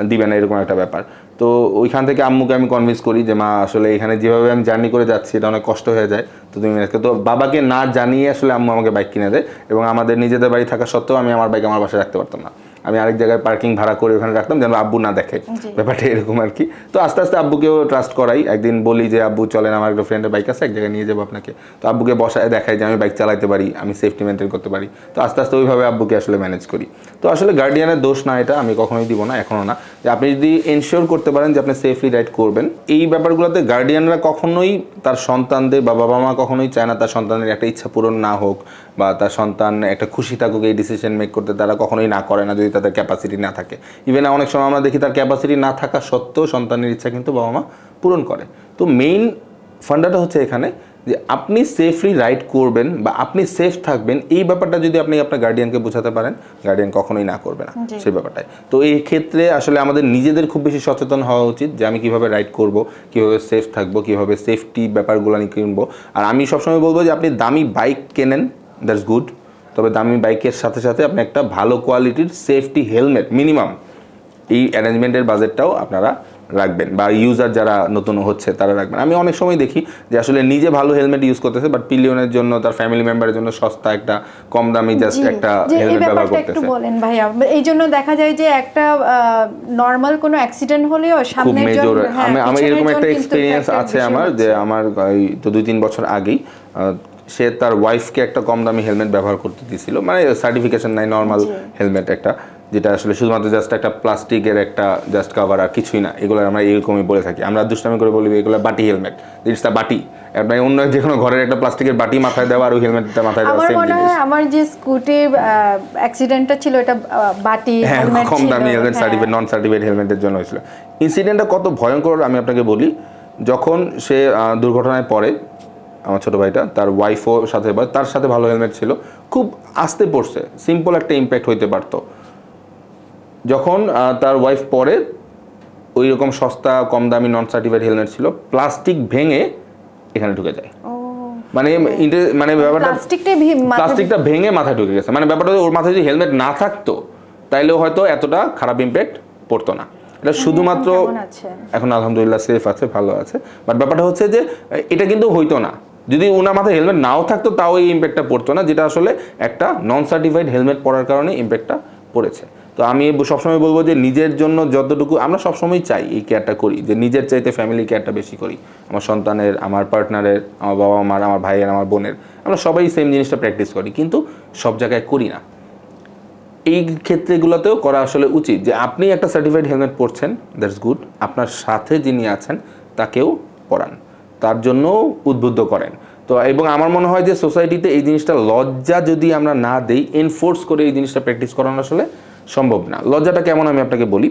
দিবে না এরকম একটা ব্যাপার। তো ওইখান থেকে আম্মুকে আমি কনভিন্স করি যে মা আসলে এখানে যেভাবে আমি জার্নি করে যাচ্ছি এটা অনেক কষ্ট হয়ে যায়, তো তুমি তো বাবাকে না জানিয়ে আসলে আম্মু আমাকে বাইক কিনে দেয়। এবং আমাদের নিজেদের বাড়ি থাকা সত্ত্বেও আমি আমার বাইক আমার বাসায় রাখতে পারতাম না, আমি আরেক জায়গায় পার্কিং ভাড়া করে ওখানে রাখতাম যেন আব্বু না দেখে, ব্যাপারটা এরকম আর কি। তো আস্তে আস্তে আব্বুকেও ট্রাস্ট করাই, একদিন বলি যে আব্বু চলেন আমার একটা ফ্রেন্ডের বাইক আছে এক জায়গায় নিয়ে যাবো আপনাকে, তো আব্বুকে বসায় দেখাই যে আমি বাইক চালাতে পারি, আমি সেফটি মেনটেন করতে পারি। তো আস্তে আস্তে ওইভাবে আব্বুকে আসলে ম্যানেজ করি। তো আসলে গার্ডিয়ানের দোষ না, এটা আমি কখনোই দিব না, এখনও না। যে আপনি যদি এনশিওর করতে পারেন যে আপনি সেফলি রাইড করবেন, এই ব্যাপারগুলোতে গার্ডিয়ানরা কখনোই তার সন্তানদের বা বাবা মা কখনোই চায় না তার সন্তানের একটা ইচ্ছা পূরণ না হোক বা তার সন্তান একটা খুশি থাকুক, এই ডিসিশন মেক করতে তারা কখনোই না করে না যদি তাদের ক্যাপাসিটি না থাকে। ইভেন অনেক সময় আমরা দেখি তার ক্যাপাসিটি না থাকা সত্ত্বেও সন্তানের ইচ্ছা কিন্তু বাবা মা পূরণ করে। তো মেইন ফান্ডাটা হচ্ছে এখানে যে আপনি সেফলি রাইড করবেন বা আপনি সেফ থাকবেন, এই ব্যাপারটা যদি আপনি আপনার গার্ডিয়ানকে বোঝাতে পারেন, গার্ডিয়ান কখনোই না করবে না সেই ব্যাপারটাই। তো এই ক্ষেত্রে আসলে আমাদের নিজেদের খুব বেশি সচেতন হওয়া উচিত যে আমি কীভাবে রাইড করব, কীভাবে সেফ থাকবো, কীভাবে সেফটি ব্যাপারগুলো নিয়ে কিনবো। আর আমি সবসময় বলবো যে আপনি দামি বাইক কেনেন, দ্যাটস গুড, তবে দামি বাইকের সাথে সাথে আপনি একটা ভালো কোয়ালিটির সেফটি হেলমেট মিনিমাম এই অ্যারেঞ্জমেন্টের বাজেটটাও আপনারা রাখবেন, বা ইউজার যারা নতুন হচ্ছে তারা রাখবেন। আমি অনেক সময় দেখি যে আসলে নিজে ভালো হেলমেট ইউজ করতেছে বাট পিলিয়নের জন্য তার ফ্যামিলি মেম্বারের জন্য সস্তা একটা কম দামি জাস্ট একটা হেলমেট ব্যবহার করতেছে। একটু বলেন ভাইয়া, এই জন্য দেখা যায় যে একটা নরমাল কোনো অ্যাক্সিডেন্ট হলেও সামনের মেজর, আমি এরকম একটা এক্সপেরিয়েন্স আছে আমার, যে আমার তো 2-3 বছর আগেই সে তার ওয়াইফকে একটা কম দামি হেলমেট ব্যবহার করতে দিয়েছিল, মানে সার্টিফিকেশন নাই, নর্মাল হেলমেট একটা, যেটা আসলে শুধুমাত্র জাস্ট একটা প্লাস্টিকের একটা জাস্ট কাভার আর কিছুই না। এগুলো আমরা এরকমই বলে থাকি, আমরা দুষ্টামি করে বলি এগুলো বাটি হেলমেট, ইটস দ্য বাটি। আপনার অন্য যে কোনো ঘরের একটা প্লাস্টিকের বাটি মাথায় দেওয়া আর ওই হেলমেটটা মাথায় দেওয়া সেম জিনিস। আমার যে স্কুটির অ্যাক্সিডেন্টটা ছিল এটা বাটি হেলমেট ছিল, কম দামি হেলমেট, সার্টিফিকেট নন সার্টিফিকেট হেলমেটের জন্য হয়েছিল। ইনসিডেন্টটা কত ভয়ঙ্কর আমি আপনাকে বলি, যখন সে দুর্ঘটনায় পড়ে, আমার ছোটো ভাইটা, তার ওয়াইফও সাথে, তার সাথে ভালো হেলমেট ছিল, খুব আস্তে পড়ছে, সিম্পল একটা ইম্প্যাক্ট হইতে পারতো। যখন তার ওয়াইফ পরে ওই রকম সস্তা কম দামি নন সার্টিফাইড হেলমেট ছিল, প্লাস্টিক ভেঙে এখানে ঢুকে যায়, মানে ব্যাপারটা প্লাস্টিকটা ভেঙে মাথায় ঢুকে গেছে। মানে ব্যাপারটা ওর মাথায় যদি হেলমেট না থাকতো তাইলেও হয়তো এতটা খারাপ ইম্প্যাক্ট পড়তো না। এটা শুধুমাত্র এখন আলহামদুলিল্লাহ সেফ আছে, ভালো আছে। বাট ব্যাপারটা হচ্ছে যে এটা কিন্তু হইতো না যদি ওনার মাথায় হেলমেট নাও থাকতো, তাও এই ইম্প্যাক্টটা পড়তো না, যেটা আসলে একটা নন সার্টিফাইড হেলমেট পরার কারণে ইম্প্যাক্টটা পড়েছে। তো আমি সবসময় বলবো যে নিজের জন্য যতটুকু আমরা সবসময় চাই এই কেয়ারটা করি, যে নিজের চাইতে ফ্যামিলি কেয়ারটা বেশি করি, আমার সন্তানের, আমার পার্টনারের, আমার বাবা মার, আমার ভাইয়ের, আমার বোনের, আমরা সবাই সেম জিনিসটা প্র্যাকটিস করি, কিন্তু সব জায়গায় করি না। এই ক্ষেত্রেগুলোতেও করা আসলে উচিত, যে আপনি একটা সার্টিফাইড হেলমেট পরছেন, দ্যাটস গুড, আপনার সাথে যিনি আছেন তাকেও পরান, তার জন্য উদ্বুদ্ধ করেন। তো এবং আমার মনে হয় যে সোসাইটিতে এই জিনিসটা লজ্জা যদি আমরা না দেই, এনফোর্স করে এই জিনিসটা প্র্যাকটিস করানো আসলে সম্ভব না। লজ্জাটা কেমন আমি আপনাকে বলি,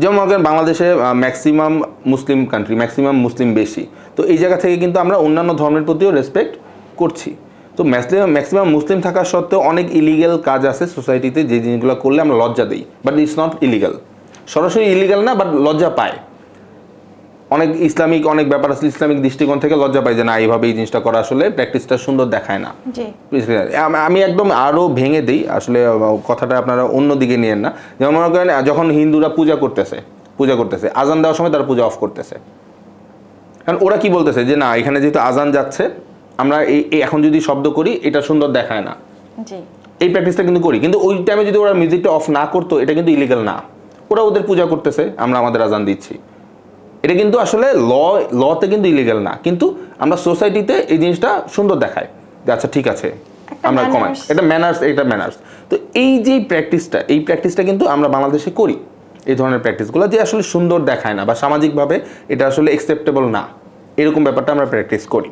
যেমন বাংলাদেশে ম্যাক্সিমাম মুসলিম কান্ট্রি, ম্যাক্সিমাম মুসলিম বেশি, তো এই জায়গা থেকে কিন্তু আমরা অন্যান্য ধর্মের প্রতিও রেসপেক্ট করছি। তো ম্যাক্সিমাম মুসলিম থাকা সত্ত্বেও অনেক ইলিগাল কাজ আছে সোসাইটিতে, যে জিনিসগুলো করলে আমরা লজ্জা দিই, বাট ইটস নট ইলিগাল, সরাসরি ইলিগাল না, বাট লজ্জা পায়। অনেক ইসলামিক অনেক ব্যাপার আছে, ইসলামিক দৃষ্টিকোণ থেকে লজ্জা পাই যে না এইভাবে এই জিনিসটা করা আসলে প্র্যাকটিসটা সুন্দর দেখায় না। আমি একদম আরও ভেঙে দিই, আসলে কথাটা আপনারা অন্য দিকে নিয়েন না। যেমন মনে করেন যখন হিন্দুরা পূজা করতেছে আজান দেওয়ার সময় তারা পূজা অফ করতেছে, কারণ ওরা কি বলতেছে যে না এখানে যেহেতু আজান যাচ্ছে, আমরা এখন যদি শব্দ করি এটা সুন্দর দেখায় না, এই প্র্যাকটিসটা কিন্তু করি। কিন্তু ওই টাইমে যদি ওরা মিউজিকটা অফ না করতো, এটা কিন্তু ইলিগাল না, ওরা ওদের পূজা করতেছে, আমরা আমাদের আজান দিচ্ছি, এটা কিন্তু আসলে লতে কিন্তু ইলিগাল না, কিন্তু আমরা সোসাইটিতে এই জিনিসটা সুন্দর দেখায় যে আচ্ছা ঠিক আছে আমরা কমাই, এটা ম্যানার্স। তো এই যে প্র্যাকটিসটা কিন্তু আমরা বাংলাদেশে করি, এই ধরনের প্র্যাকটিসগুলো যে আসলে সুন্দর দেখায় না বা সামাজিকভাবে এটা আসলে অ্যাকসেপ্টেবল না, এরকম ব্যাপারটা আমরা প্র্যাকটিস করি।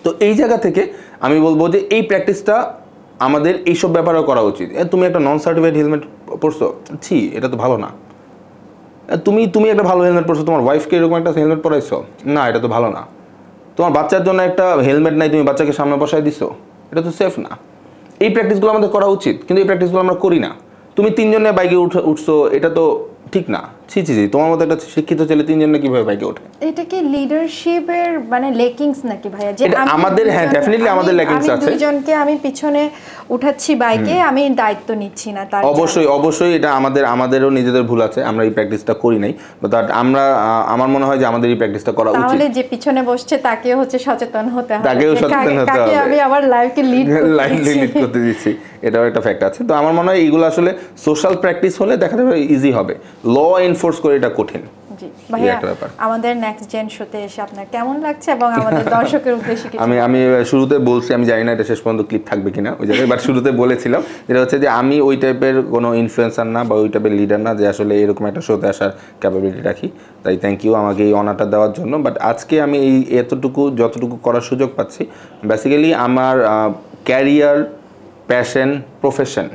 তো এই জায়গা থেকে আমি বলবো যে এই প্র্যাকটিসটা আমাদের এইসব ব্যাপারেও করা উচিত। তুমি একটা নন সার্টিফাইড হেলমেট পরছো, ছি এটা তো ভালো না। তুমি একটা ভালো হেলমেট পরছো, তোমার ওয়াইফকে এরকম একটা হেলমেট পরাইছো, না এটা তো ভালো না। তোমার বাচ্চার জন্য একটা হেলমেট নাই, তুমি বাচ্চাকে সামনে বসায় দিছো, এটা তো সেফ না। এই প্র্যাকটিসগুলো আমাদের করা উচিত, কিন্তু এই প্র্যাকটিসগুলো আমরা করি না। তুমি 3 জনে বাইকে উঠছো, এটা তো ঠিক না। ছি ছি ছি, তোমার মতো একটা শিক্ষিত ছেলে 3 জনে কিভাবে বাইকে ওঠে? এটা কি লিডারশিপের মানে লেকিংস নাকি ভাইয়া? যে আমাদের, হ্যাঁ ডেফিনেটলি আমাদের লেকিংস আছে। দুইজনকে আমি পিছনে উঠাচ্ছি বাইকে, আমি দায়িত্ব নিচ্ছি না তার। অবশ্যই এটা আমাদেরও নিজেদের ভুল আছে, আমরা এই প্র্যাকটিসটা করি নাই। বাট আমার মনে হয় যে আমাদের এই প্র্যাকটিসটা করা উচিত। তাহলে যে পিছনে বসছে তাকেও হচ্ছে সচেতন হতে হবে, তাকেও সচেতন হতে হবে। আমি আবার লাইফকে লিড করতে দিচ্ছি, এটাও একটা ফ্যাক্ট আছে। তো আমার মনে হয় এইগুলো আসলে সোশ্যাল প্র্যাকটিস হলে দেখা যাবে ইজি হবে, ল এনফোর্স করে এটা কঠিন। জি ভাইয়া, আমাদের নেক্সট জেন শোতে এসে আপনার কেমন লাগছে এবং আমাদের দর্শকের উদ্দেশ্যে কিছু? আমি শুরুতে বলছি, আমি জানি না এটা শেষ পর্যন্ত ক্লিপ থাকবে কিনা ওই জায়গায়, বাট শুরুতে বলেছিলাম যেটা হচ্ছে যে আমি ওই টাইপের কোনো ইনফ্লুয়েন্সার না বা ওই টাইপের লিডার না যে আসলে এরকম একটা শোতে আসার ক্যাপাবিলিটি রাখি। তাই থ্যাংক ইউ আমাকে এই অনারটা দেওয়ার জন্য। বাট আজকে আমি এই যতটুকু করার সুযোগ পাচ্ছি, বেসিক্যালি আমার ক্যারিয়ার, প্যাশন, প্রফেশন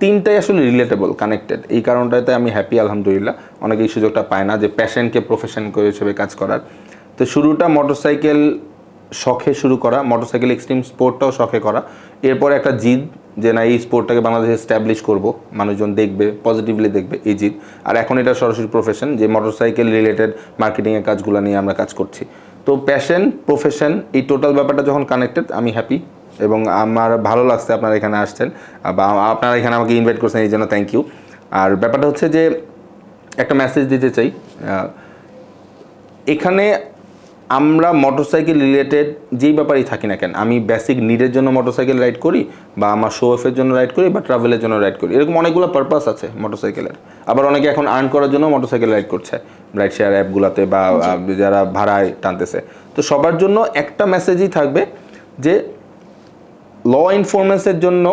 তিনটাই আসলে রিলেটেবল, কানেক্টেড। এই কারণটাতে আমি হ্যাপি আলহামদুলিল্লাহ। অনেকে এই সুযোগটা পায় না যে প্যাশনকে প্রফেশন হিসেবে কাজ করার। তো শুরুটা মোটরসাইকেল শখে শুরু করা, মোটরসাইকেল এক্সট্রিম স্পোর্টটাও শখে করা। এরপর একটা জিদ যে না এই স্পোর্টটাকে বাংলাদেশে এস্টাবলিশ করব, মানুষজন দেখবে, পজিটিভলি দেখবে, এই জিদ। আর এখন এটা সরাসরি প্রফেশন, যে মোটরসাইকেল রিলেটেড মার্কেটিংয়ের কাজগুলো নিয়ে আমরা কাজ করছি। তো প্যাশন, প্রফেশন, এই টোটাল ব্যাপারটা যখন কানেক্টেড, আমি হ্যাপি এবং আমার ভালো লাগছে আপনারা এখানে আসছেন বা আপনারা এখানে আমাকে ইনভাইট করছেন, এই জন্য থ্যাংক ইউ। আর ব্যাপারটা হচ্ছে যে একটা মেসেজ দিতে চাই, এখানে আমরা মোটরসাইকেল রিলেটেড যেই ব্যাপারেই থাকি না কেন, আমি বেসিক নিডের জন্য মোটরসাইকেল রাইড করি বা আমার শো অফের জন্য রাইড করি বা ট্রাভেলের জন্য রাইড করি, এরকম অনেকগুলো পারপাস আছে মোটরসাইকেলের। আবার অনেকে এখন আর্ন করার জন্য মোটরসাইকেল রাইড করছে রাইড শেয়ার অ্যাপগুলোতে বা যারা ভাড়ায় টানতেছে। তো সবার জন্য একটা মেসেজই থাকবে যে ল ইনফরমেন্সের জন্য,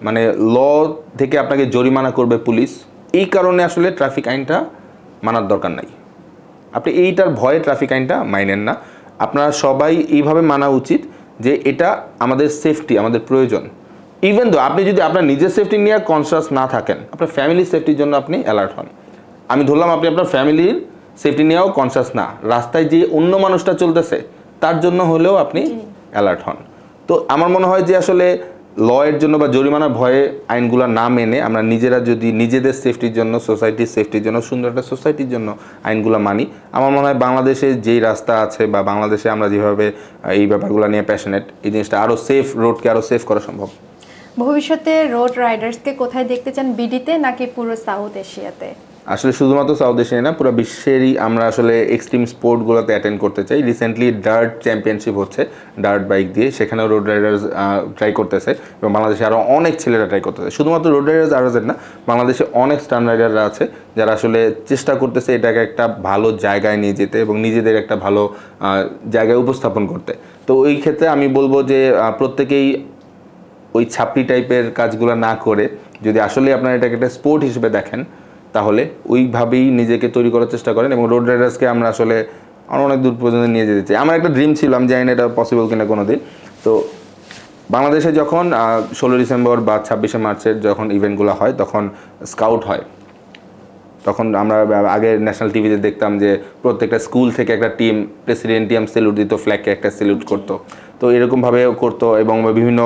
মানে ল থেকে আপনাকে জরিমানা করবে পুলিশ, এই কারণে আসলে ট্রাফিক আইনটা মানার দরকার নাই। আপনি এইটার ভয়ে ট্রাফিক আইনটা মাইনেন না। আপনারা সবাই এইভাবে মানা উচিত যে এটা আমাদের সেফটি, আমাদের প্রয়োজন। ইভেন তো আপনি যদি আপনার নিজের সেফটি নিয়ে কনসিয়াস না থাকেন, আপনার ফ্যামিলির সেফটির জন্য আপনি অ্যালার্ট হন। আমি ধরলাম আপনি আপনার ফ্যামিলির সেফটি নিয়েও কনসিয়াস না, রাস্তায় যে অন্য মানুষটা চলতেছে তার জন্য হলেও আপনি অ্যালার্ট হন। তো আমার মনে হয় যে আসলে ল এর জন্য বা জরিমানার ভয়ে আইনগুলো না মেনে আমরা নিজেরা যদি নিজেদের সেফটির জন্য, সোসাইটির সেফটির জন্য, সুন্দর একটা সোসাইটির জন্য আইনগুলো মানি, আমার মনে হয় বাংলাদেশে যেই রাস্তা আছে বা বাংলাদেশে আমরা যেভাবে এই ব্যাপারগুলো নিয়ে প্যাশনেট, এই জিনিসটা আরও সেফ, রোডকে আরও সেফ করা সম্ভব। ভবিষ্যতে রোড রাইডার্সকে কোথায় দেখতে চান, বিডিতে নাকি পুরো সাউথ এশিয়াতে? আসলে শুধুমাত্র সাউথ এশিয়ায় না, পুরো বিশ্বেরই আমরা আসলে এক্সট্রিম স্পোর্টগুলোতে অ্যাটেন্ড করতে চাই। রিসেন্টলি ডার্ট চ্যাম্পিয়নশিপ হচ্ছে ডার্ট বাইক দিয়ে, সেখানেও রোড রাইডার্স ট্রাই করতেছে এবং বাংলাদেশে আরও অনেক ছেলেরা ট্রাই করতেছে। শুধুমাত্র রোড রাইডার্স আরও না, বাংলাদেশে অনেক স্টান রাইডাররা আছে যারা আসলে চেষ্টা করতেছে এটাকে একটা ভালো জায়গায় নিয়ে যেতে এবং নিজেদের একটা ভালো জায়গায় উপস্থাপন করতে। তো ওই ক্ষেত্রে আমি বলবো যে প্রত্যেকেই ওই ছাপড়ি টাইপের কাজগুলো না করে যদি আসলে আপনারা এটাকে একটা স্পোর্ট হিসেবে দেখেন, তাহলে ওইভাবেই নিজেকে তৈরি করার চেষ্টা করেন এবং রোড রাইডার্সকে আমরা আসলে অনেক দূর পর্যন্ত নিয়ে যেতে চাই। আমার একটা ড্রিম ছিল, আমি জানি না এটা পসিবল কিনা কোনো দিন। তো বাংলাদেশে যখন 16 ডিসেম্বর বা 26শে মার্চের যখন ইভেন্টগুলো হয়, তখন স্কাউট হয়। তখন আমরা আগে ন্যাশনাল টিভিতে দেখতাম যে প্রত্যেকটা স্কুল থেকে একটা টিম প্রেসিডেন্টিয়াম স্যালুট দিত, ফ্ল্যাগকে একটা স্যালুট করতো। তো এরকমভাবে করতো এবং বিভিন্ন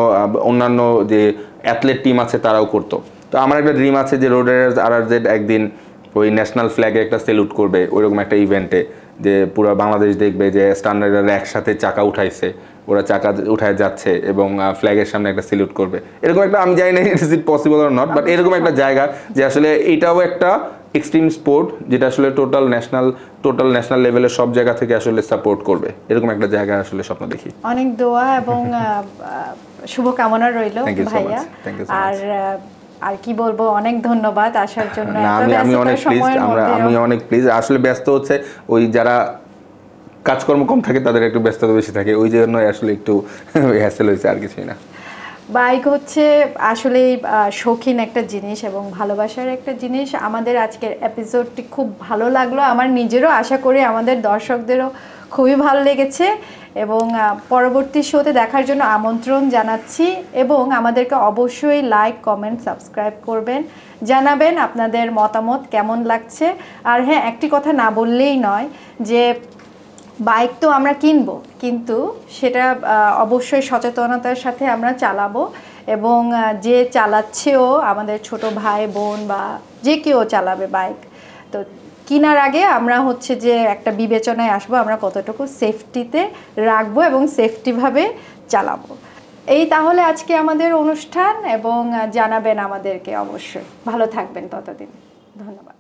অন্যান্য যে অ্যাথলেট টিম আছে তারাও করতো। তো আমার একটা ড্রিম আছে যে রোড রাইডার্স RRZ একদিন ওই ন্যাশনাল ফ্ল্যাগে একটা স্যালুট করবে, ওইরকম একটা ইভেন্টে, যে পুরো বাংলাদেশ দেখবে যে স্টান রাইডাররা একসাথে চাকা উঠাইছে, ওরা চাকা উঠায় যাচ্ছে এবং ফ্ল্যাগের সামনে একটা স্যালুট করবে। এরকম একটা, আমি জানি না is it possible or not, but এরকম একটা জায়গা যে আসলে এটাও একটা এক্সট্রিম স্পোর্ট যেটা আসলে টোটাল ন্যাশনাল লেভেলের সব জায়গা থেকে আসলে সাপোর্ট করবে, এরকম একটা জায়গা আসলে স্বপ্ন দেখি। অনেক দোয়া এবং শুভকামনা রইল ভাইয়া। আর কি বলবো, অনেক ধন্যবাদ আসার জন্য। আমি অনেক প্লিজ, আসলে ব্যস্ত হচ্ছে ওই যারা কাজকর্ম কম থাকে তাদের একটু ব্যস্ততা বেশি থাকে, ওই জন্য আসলে একটু হ্যাসেল হয়েছে, আর কিছুই না। বাইক হচ্ছে আসলেই শৌখিন একটা জিনিস এবং ভালোবাসার একটা জিনিস। আমাদের আজকের এপিসোডটি খুব ভালো লাগলো, আমার নিজেরও, আশা করি আমাদের দর্শকদেরও খুবই ভালো লেগেছে এবং পরবর্তী শোতে দেখার জন্য আমন্ত্রণ জানাচ্ছি এবং আমাদেরকে অবশ্যই লাইক, কমেন্ট, সাবস্ক্রাইব করবেন, জানাবেন আপনাদের মতামত কেমন লাগছে। আর হ্যাঁ, একটি কথা না বললেই নয় যে বাইক তো আমরা কিনবো, কিন্তু সেটা অবশ্যই সচেতনতার সাথে আমরা চালাবো এবং যে চালাচ্ছেও আমাদের ছোট ভাই বোন বা যে কেউ চালাবে বাইক, তো কেনার আগে আমরা হচ্ছে যে একটা বিবেচনায় আসবো আমরা কতটুকু সেফটিতে রাখবো এবং সেফটিভাবে চালাবো। এই তাহলে আজকে আমাদের অনুষ্ঠান এবং জানাবেন আমাদেরকে অবশ্যই। ভালো থাকবেন ততদিন, ধন্যবাদ।